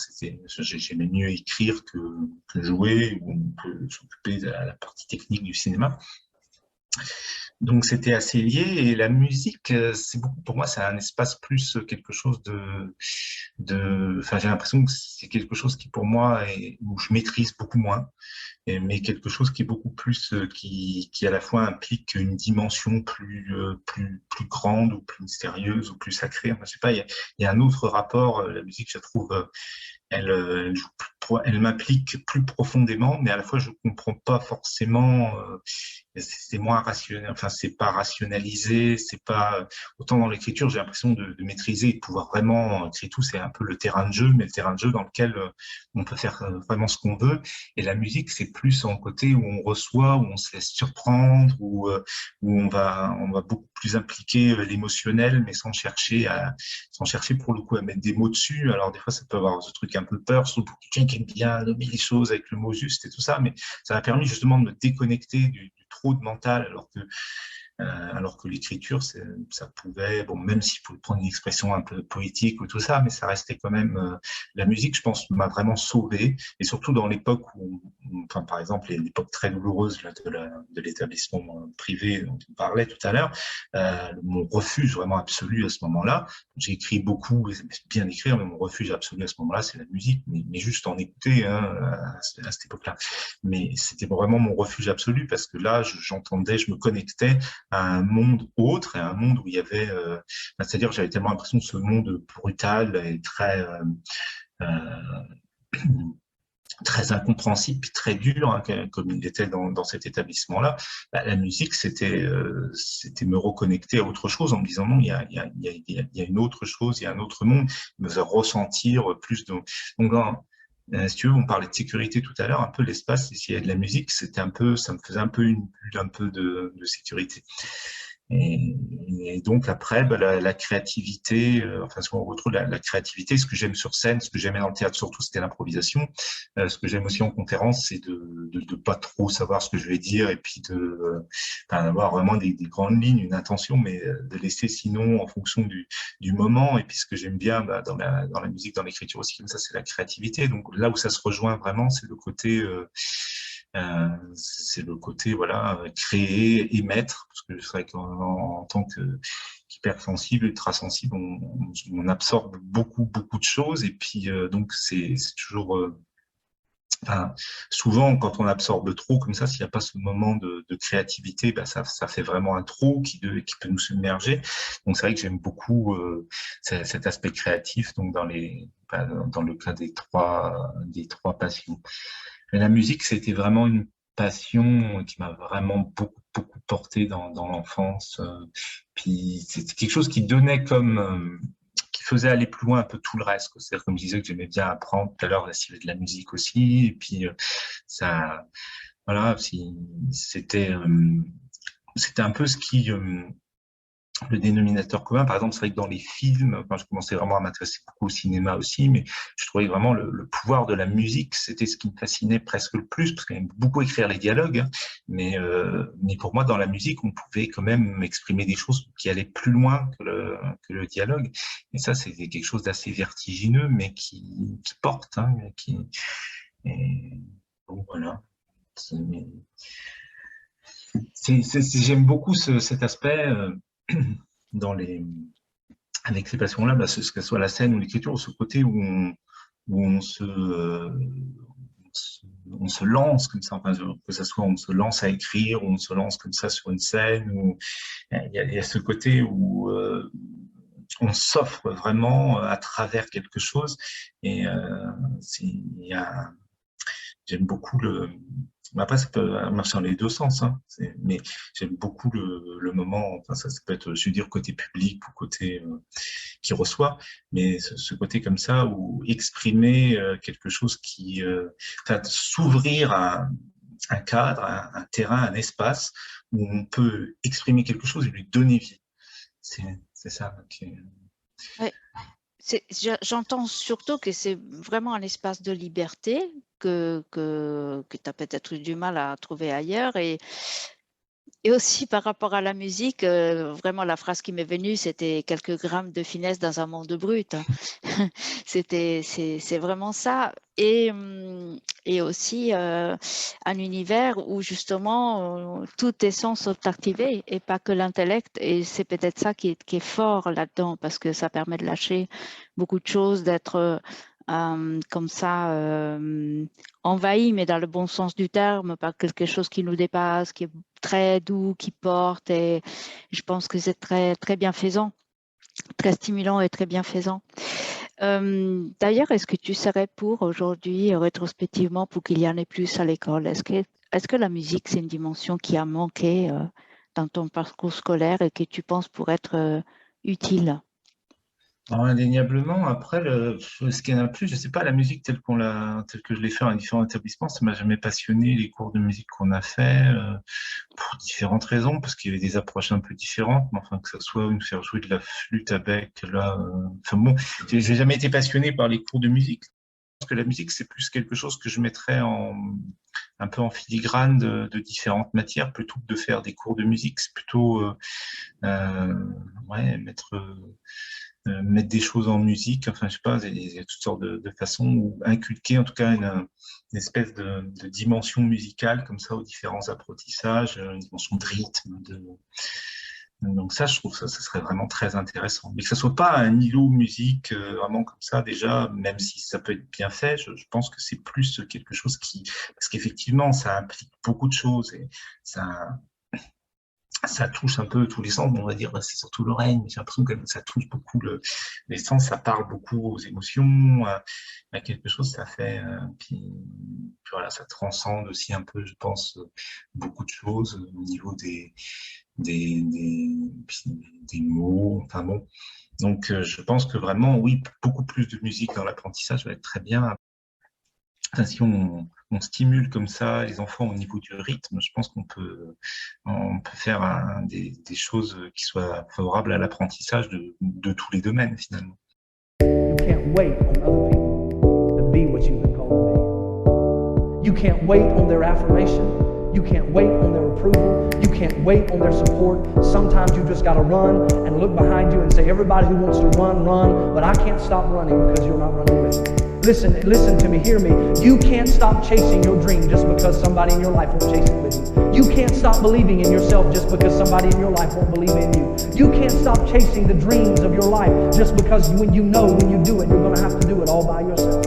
J'aimais mieux écrire que jouer ou que s'occuper de la partie technique du cinéma. Donc c'était assez lié et la musique, c'est beaucoup pour moi, c'est un espace plus quelque chose enfin j'ai l'impression que c'est quelque chose qui pour moi où je maîtrise beaucoup moins, mais quelque chose qui est beaucoup plus qui à la fois implique une dimension plus grande ou plus mystérieuse ou plus sacrée. Enfin, je sais pas, il y a un autre rapport. La musique, je trouve, elle m'implique plus profondément, mais à la fois je comprends pas forcément. C'est moins rationnel, enfin c'est pas rationalisé, c'est pas autant dans l'écriture j'ai l'impression de maîtriser et de pouvoir vraiment créer tout, c'est un peu le terrain de jeu, mais le terrain de jeu dans lequel on peut faire vraiment ce qu'on veut. Et la musique c'est plus en côté où on reçoit, où on se laisse surprendre, où on va beaucoup plus impliquer l'émotionnel, mais sans chercher pour le coup à mettre des mots dessus. Alors des fois ça peut avoir ce truc un peu peur, surtout pour quelqu'un qui aime bien nommer les choses avec le mot juste et tout ça, mais ça m'a permis justement de me déconnecter du trop de mental, alors que l'écriture, ça pouvait, bon, même s'il faut prendre une expression un peu poétique ou tout ça, mais ça restait quand même, la musique, je pense, m'a vraiment sauvé, et surtout dans l'époque enfin, par exemple, l'époque très douloureuse là, de l'établissement privé dont on parlait tout à l'heure, mon refuge vraiment absolu à ce moment-là, j'ai écrit beaucoup, bien écrire, mais mon refuge absolu à ce moment-là, c'est la musique, mais juste en écouter hein, à cette époque-là. Mais c'était vraiment mon refuge absolu parce que là, j'entendais, je me connectais à un monde autre, à un monde où il y avait, c'est-à-dire j'avais tellement l'impression que ce monde brutal et très très incompréhensible puis très dur hein, comme il était dans cet étabbissement-là, la musique c'était me reconnecter à autre chose en me disant non il y a une autre chose, il y a un autre monde, me faire ressentir plus donc là, si tu veux, on parlait de sécurité tout à l'heure, un peu l'espace, s'il y a de la musique, c'était un peu, ça me faisait un peu une bulle un peu de sécurité. Et donc après, la créativité, enfin si on retrouve la créativité, ce que j'aime sur scène, ce que j'aimais dans le théâtre surtout, c'était l'improvisation. Ce que j'aime aussi en conférence, c'est de pas trop savoir ce que je vais dire et puis d'avoir vraiment des grandes lignes, une intention, mais de laisser sinon en fonction du moment. Et puis ce que j'aime bien dans la musique, dans l'écriture aussi, comme ça, c'est la créativité. Donc là où ça se rejoint vraiment, c'est le côté C'est le côté, voilà, créer, émettre, parce que c'est vrai qu'en tant qu'hypersensible, ultrasensible, on absorbe beaucoup de choses, et puis donc c'est toujours... Enfin, souvent, quand on absorbe trop comme ça, s'il n'y a pas ce moment de créativité, bah, ça fait vraiment un trou qui peut nous submerger. Donc, c'est vrai que j'aime beaucoup cet aspect créatif. Donc, dans le cas des trois passions. Mais la musique, c'était vraiment une passion qui m'a vraiment beaucoup porté dans l'enfance. Puis, c'était quelque chose qui donnait qui faisait aller plus loin un peu tout le reste. C'est-à-dire, comme je disais, que j'aimais bien apprendre tout à l'heure, s'il y avait de la musique aussi. Et puis, ça, voilà, c'était un peu ce qui, le dénominateur commun. Par exemple, c'est vrai que dans les films, quand je commençais vraiment à m'intéresser beaucoup au cinéma aussi, mais je trouvais vraiment le pouvoir de la musique, c'était ce qui me fascinait presque le plus, parce qu'il aime beaucoup écrire les dialogues, hein, mais pour moi, dans la musique, on pouvait quand même exprimer des choses qui allaient plus loin que le dialogue. Et ça, c'était quelque chose d'assez vertigineux, mais qui porte, hein, et bon, voilà. J'aime beaucoup cet aspect avec ces passions-là, bah, que ce soit la scène ou l'écriture, ce côté où on se lance comme ça, enfin, que ce soit on se lance à écrire, ou on se lance comme ça sur une scène, où il y a ce côté où on s'offre vraiment à travers quelque chose, et j'aime beaucoup après, ça peut marcher dans les deux sens, hein, mais j'aime beaucoup le moment, enfin, ça peut être, je veux dire, côté public ou côté qui reçoit, mais ce côté comme ça, où exprimer quelque chose enfin, s'ouvrir à un cadre, un terrain, un espace, où on peut exprimer quelque chose et lui donner vie. C'est ça qui est... Ouais. J'entends surtout que c'est vraiment un espace de liberté que tu as peut-être eu du mal à trouver ailleurs. Et aussi par rapport à la musique, vraiment la phrase qui m'est venue, c'était quelques grammes de finesse dans un monde brut. C'est vraiment ça. Et aussi un univers où justement tous tes sens sont activés et pas que l'intellect. Et c'est peut-être ça qui est fort là-dedans, parce que ça permet de lâcher beaucoup de choses, d'être comme ça envahi, mais dans le bon sens du terme, par quelque chose qui nous dépasse, qui est très doux, qui porte. Et je pense que c'est très, très bienfaisant, très stimulant et très bienfaisant. D'ailleurs, est-ce que tu serais pour aujourd'hui, rétrospectivement, pour qu'il y en ait plus à l'école? Est-ce que la musique, c'est une dimension qui a manqué dans ton parcours scolaire et que tu penses pour être utile? Alors, indéniablement, après, ce qu'il y en a plus, je sais pas, la musique telle que je l'ai fait dans différents établissements, ça m'a jamais passionné, les cours de musique qu'on a fait, pour différentes raisons, parce qu'il y avait des approches un peu différentes, mais enfin, que ça soit nous faire jouer de la flûte à bec, là, enfin bon, j'ai jamais été passionné par les cours de musique. Je pense que la musique, c'est plus quelque chose que je mettrais un peu en filigrane de différentes matières, plutôt que de faire des cours de musique. C'est plutôt, ouais, mettre des choses en musique, enfin, je sais pas, il y a toutes sortes de façons, ou inculquer en tout cas une espèce de dimension musicale comme ça aux différents apprentissages, une dimension de rythme. Donc ça, je trouve ça serait vraiment très intéressant. Mais que ça soit pas un îlot musique vraiment comme ça, déjà, même si ça peut être bien fait, je pense que c'est plus quelque chose parce qu'effectivement, ça implique beaucoup de choses, et ça touche un peu tous les sens, on va dire, c'est surtout l'oreille, mais j'ai l'impression que ça touche beaucoup les sens, ça parle beaucoup aux émotions, à quelque chose, ça fait, puis voilà, ça transcende aussi un peu, je pense, beaucoup de choses au niveau des mots, enfin bon. Donc, je pense que vraiment, oui, beaucoup plus de musique dans l'apprentissage va être très bien. Enfin, si on stimule comme ça les enfants au niveau du rythme, je pense qu'on peut faire des choses qui soient favorables à l'apprentissage de tous les domaines, finalement. You can't wait on other people to be what you've been called to be. You can't wait on their affirmation. You can't wait on their approval. You can't wait on their support. Sometimes you just got to run and look behind you and say, everybody who wants to run, run, but I can't stop running because you're not running with me. Listen to me, hear me. You can't stop chasing your dream just because somebody in your life won't chase it with you. You can't stop believing in yourself just because somebody in your life won't believe in you. You can't stop chasing the dreams of your life just because when you know when you do it, you're going to have to do it all by yourself.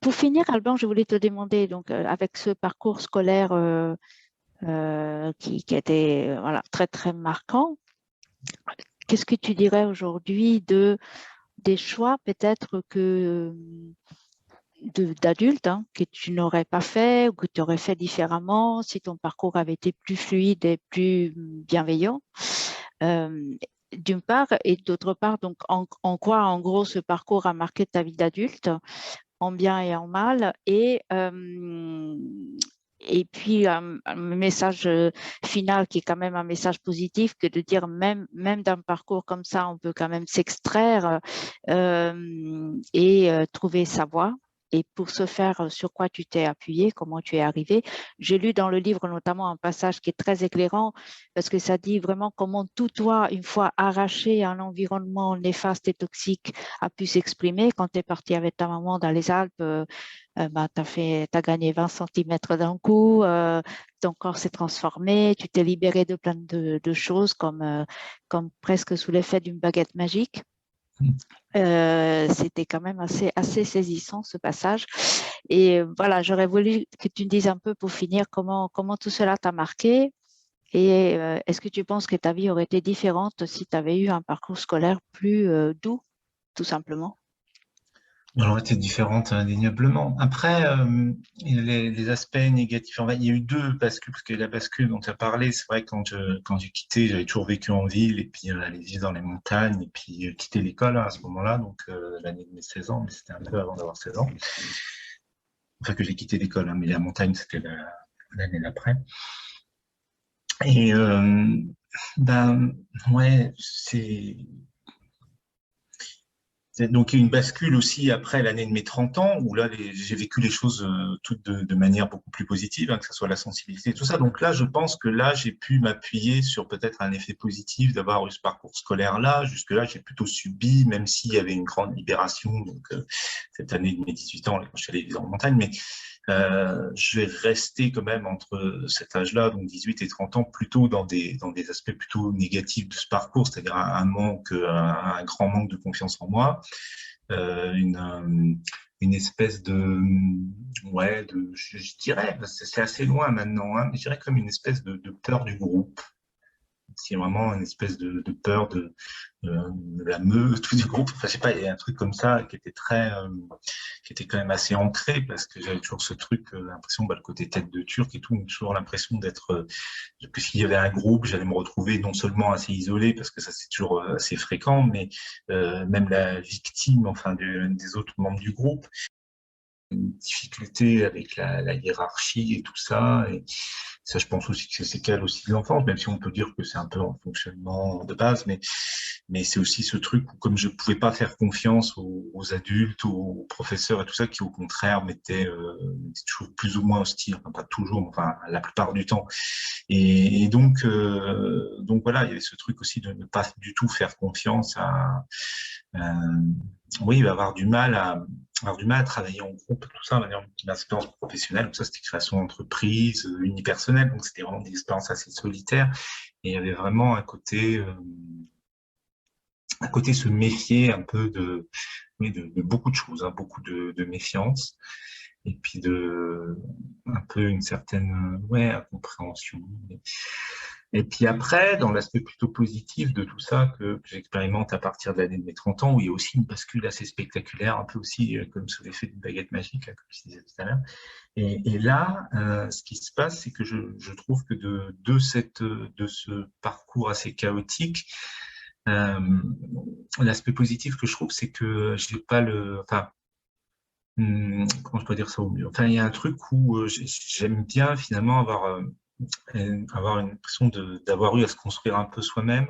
Pour finir, Alban, je voulais te demander, donc, avec ce parcours scolaire qui était voilà, très, très marquant, qu'est-ce que tu dirais aujourd'hui des choix peut-être d'adultes que tu n'aurais pas fait ou que tu aurais fait différemment si ton parcours avait été plus fluide et plus bienveillant, d'une part, et d'autre part, donc en quoi en gros ce parcours a marqué ta vie d'adulte, en bien et en mal, et puis un message final qui est quand même un message positif, que de dire même d'un parcours comme ça, on peut quand même s'extraire et trouver sa voie. Et pour ce faire, sur quoi tu t'es appuyé, comment tu es arrivé. J'ai lu dans le livre notamment un passage qui est très éclairant parce que ça dit vraiment comment tout toi, une fois arraché à un environnement néfaste et toxique, a pu s'exprimer. Quand tu es parti avec ta maman dans les Alpes, tu as gagné 20 cm d'un coup, ton corps s'est transformé, tu t'es libéré de plein de choses comme presque sous l'effet d'une baguette magique. C'était quand même assez saisissant ce passage. Et voilà, j'aurais voulu que tu me dises un peu pour finir comment tout cela t'a marqué et est-ce que tu penses que ta vie aurait été différente si tu avais eu un parcours scolaire plus doux, tout simplement? Alors, était différente indéniablement. Après, les aspects négatifs, il y a eu deux bascules, parce que la bascule dont tu as parlé, c'est vrai que quand j'ai quitté, j'avais toujours vécu en ville, et puis aller vivre dans les montagnes, et puis quitter l'école à ce moment-là, donc l'année de mes 16 ans, mais c'était un peu avant d'avoir 16 ans. Enfin, que j'ai quitté l'école, hein, mais la montagne, c'était l'année d'après. Et ben, ouais, donc, il y a une bascule aussi après l'année de mes 30 ans, où là, j'ai vécu les choses toutes de manière beaucoup plus positive, hein, que ce soit la sensibilité et tout ça. Donc là, je pense que là, j'ai pu m'appuyer sur peut-être un effet positif d'avoir eu ce parcours scolaire-là. Jusque-là, j'ai plutôt subi, même s'il y avait une grande libération, donc cette année de mes 18 ans, là, quand je suis allé vivre en montagne, mais je vais rester quand même entre cet âge-là, donc 18 et 30 ans, plutôt dans des aspects plutôt négatifs de ce parcours, c'est-à-dire un grand manque de confiance en moi, une espèce je dirais, c'est assez loin maintenant, hein, mais je dirais comme une espèce de peur du groupe. C'est vraiment une espèce de peur de la meute, tout du groupe. Enfin, je sais pas, il y a un truc comme ça qui était qui était quand même assez ancré, parce que j'avais toujours ce truc, l'impression, le côté tête de Turc et tout, toujours l'impression d'être, que s'il y avait un groupe, j'allais me retrouver non seulement assez isolé, parce que ça c'est toujours assez fréquent, mais même la victime, enfin, des autres membres du groupe. Une difficulté avec la hiérarchie et tout ça. Et ça, je pense aussi que c'est séquelles aussi de l'enfance, même si on peut dire que c'est un peu en fonctionnement de base, mais c'est aussi ce truc où, comme je pouvais pas faire confiance aux adultes, aux professeurs et tout ça, qui au contraire m'étaient toujours plus ou moins hostiles, enfin, pas toujours, mais enfin la plupart du temps. Et donc voilà, il y avait ce truc aussi de ne pas du tout faire confiance oui, il va avoir du mal à travailler en groupe, tout ça, une expérience professionnelle. Donc ça, c'était création d'entreprise, unipersonnelle, donc c'était vraiment des expériences assez solitaires. Et il y avait vraiment un côté se méfier un peu de beaucoup de choses, hein, beaucoup de méfiance, et puis un peu une certaine incompréhension. Et puis après, dans l'aspect plutôt positif de tout ça que j'expérimente à partir de l'année de mes 30 ans, où il y a aussi une bascule assez spectaculaire, un peu aussi comme sous l'effet d'une baguette magique, comme je disais tout à l'heure. Et là, ce qui se passe, c'est que je trouve que de ce parcours assez chaotique, l'aspect positif que je trouve, c'est que j'ai pas comment je peux dire ça au mieux? Enfin, il y a un truc où j'aime bien finalement avoir une impression d'avoir eu à se construire un peu soi-même,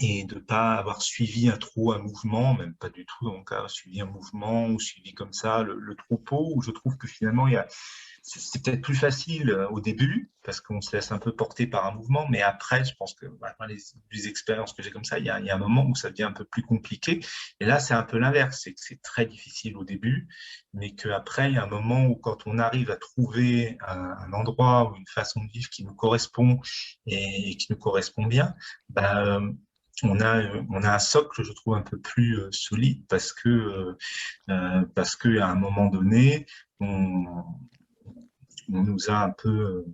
et de pas avoir suivi un mouvement, même pas du tout, donc suivi un mouvement ou suivi comme ça le troupeau, où je trouve que finalement c'est peut-être plus facile au début, parce qu'on se laisse un peu porter par un mouvement, mais après, je pense que les expériences que j'ai comme ça, il y a un moment où ça devient un peu plus compliqué. Et là, c'est un peu l'inverse, c'est que c'est très difficile au début, mais qu'après, il y a un moment où, quand on arrive à trouver un endroit ou une façon de vivre qui nous correspond et qui nous correspond bien, on a un socle, je trouve, un peu plus solide, parce que à un moment donné, on nous a un peu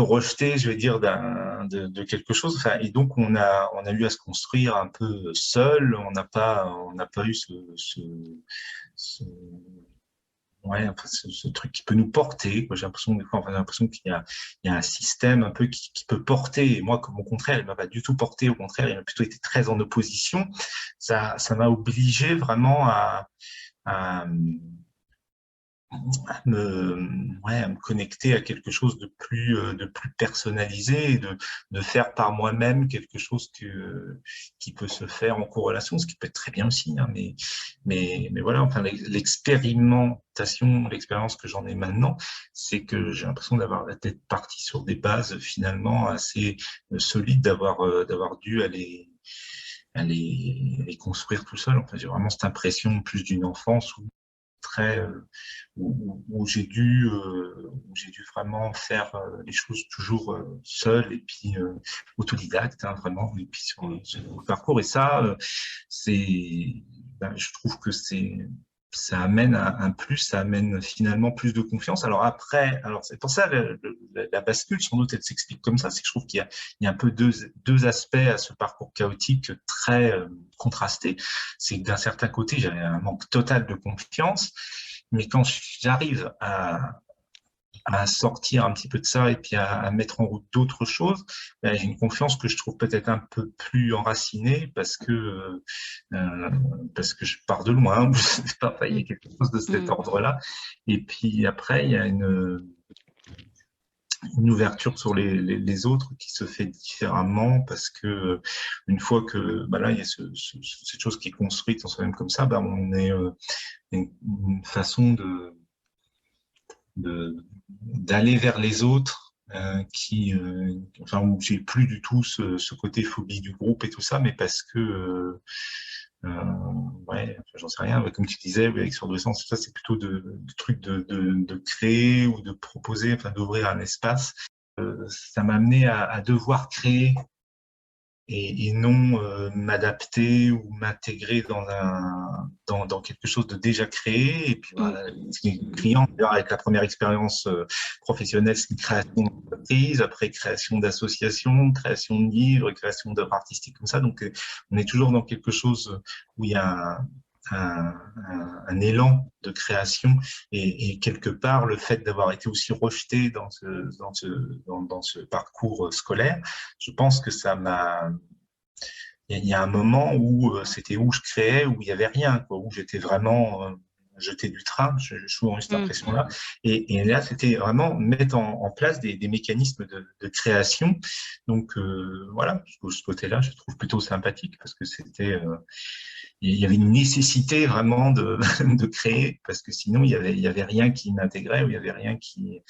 rejeté, je vais dire, de quelque chose. Enfin, et donc on a eu à se construire un peu seul. On n'a pas eu ce truc qui peut nous porter. J'ai l'impression qu'il y a un système un peu qui peut porter. Et moi, comme au contraire, il m'a pas du tout porté. Au contraire, il m'a plutôt été très en opposition. Ça m'a obligé vraiment à me connecter à quelque chose de plus personnalisé, et de faire par moi-même quelque chose qui peut se faire en corrélation, ce qui peut être très bien aussi, hein, mais voilà, enfin, l'expérience que j'en ai maintenant, c'est que j'ai l'impression d'avoir la tête partie sur des bases finalement assez solides, d'avoir dû aller construire tout seul. Enfin, j'ai vraiment cette impression plus d'une enfance où j'ai dû vraiment faire les choses toujours seul, et puis autodidacte, hein, vraiment, et puis sur le parcours. Et ça, je trouve que c'est ça amène un plus, ça amène finalement plus de confiance. Alors après, alors c'est pour ça la bascule, sans doute, elle s'explique comme ça, c'est que je trouve qu'il y a un peu deux aspects à ce parcours chaotique très contrastés. C'est que d'un certain côté, j'avais un manque total de confiance, mais quand j'arrive à sortir un petit peu de ça et puis à mettre en route d'autres choses, ben, j'ai une confiance que je trouve peut-être un peu plus enracinée parce que je pars de loin, ou je sais pas, il y a quelque chose de cet ordre-là. Et puis après, il y a une ouverture sur les autres qui se fait différemment parce que une fois que là il y a cette chose qui est construite en soi-même comme ça, on est une façon d'aller vers les autres où j'ai plus du tout ce côté phobie du groupe et tout ça, mais parce que j'en sais rien, comme tu disais, avec Sur deux sens, ça c'est plutôt de trucs de créer ou de proposer, d'ouvrir un espace. Ça m'a amené à devoir créer et non m'adapter ou m'intégrer dans quelque chose de déjà créé. Et puis voilà, ce qui est criant, avec la première expérience professionnelle, c'est une création d'entreprise, après création d'associations, création de livres, création d'œuvres artistiques comme ça. Donc on est toujours dans quelque chose où il y a un élan de création et quelque part le fait d'avoir été aussi rejeté dans ce parcours scolaire, je pense que ça m'a... Il y a un moment où c'était où je créais, où il n'y avait rien, quoi, où j'étais vraiment jeté du train, j'ai souvent eu cette impression-là. Et là, c'était vraiment mettre en place des mécanismes de création. Donc voilà, ce côté-là, je trouve plutôt sympathique parce que c'était... il y avait une nécessité vraiment de créer, parce que sinon, il y avait rien qui m'intégrait, ou il y avait rien qui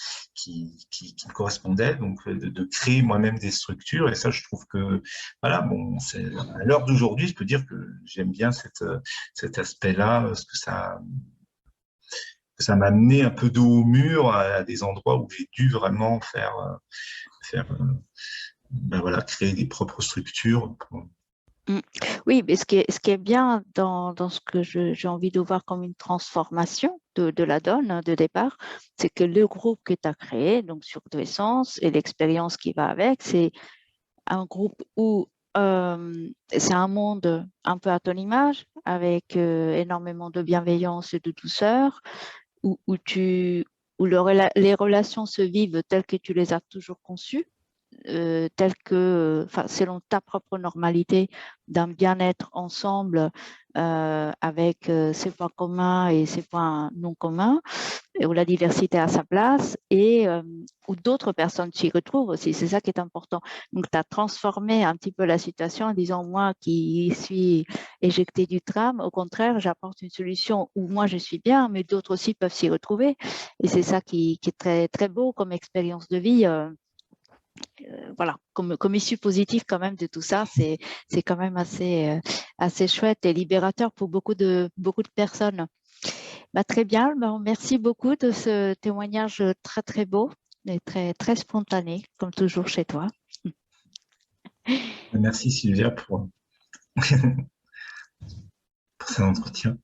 me correspondait. Donc, de créer moi-même des structures. Et ça, je trouve que, voilà, bon, à l'heure d'aujourd'hui, je peux dire que j'aime bien cet aspect-là, parce que ça m'a amené un peu dos au mur à des endroits où j'ai dû vraiment voilà, créer des propres structures. Oui, mais ce qui est bien dans ce que j'ai envie de voir comme une transformation de la donne de départ, c'est que le groupe que tu as créé, donc Sur deux sens, et l'expérience qui va avec, c'est un groupe où c'est un monde un peu à ton image, avec énormément de bienveillance et de douceur, où les relations se vivent telles que tu les as toujours conçues. Selon ta propre normalité d'un bien-être ensemble avec ses points communs et ses points non communs, et où la diversité a sa place et où d'autres personnes s'y retrouvent aussi. C'est ça qui est important. Donc, tu as transformé un petit peu la situation en disant, moi qui suis éjectée du tram, au contraire, j'apporte une solution où moi je suis bien, mais d'autres aussi peuvent s'y retrouver. Et c'est ça qui est très, très beau comme expérience de vie. Voilà, comme issue positive quand même de tout ça, c'est quand même assez chouette et libérateur pour beaucoup de personnes. Très bien, merci beaucoup de ce témoignage très très beau et très très spontané, comme toujours chez toi. Merci Sylvia pour cet entretien.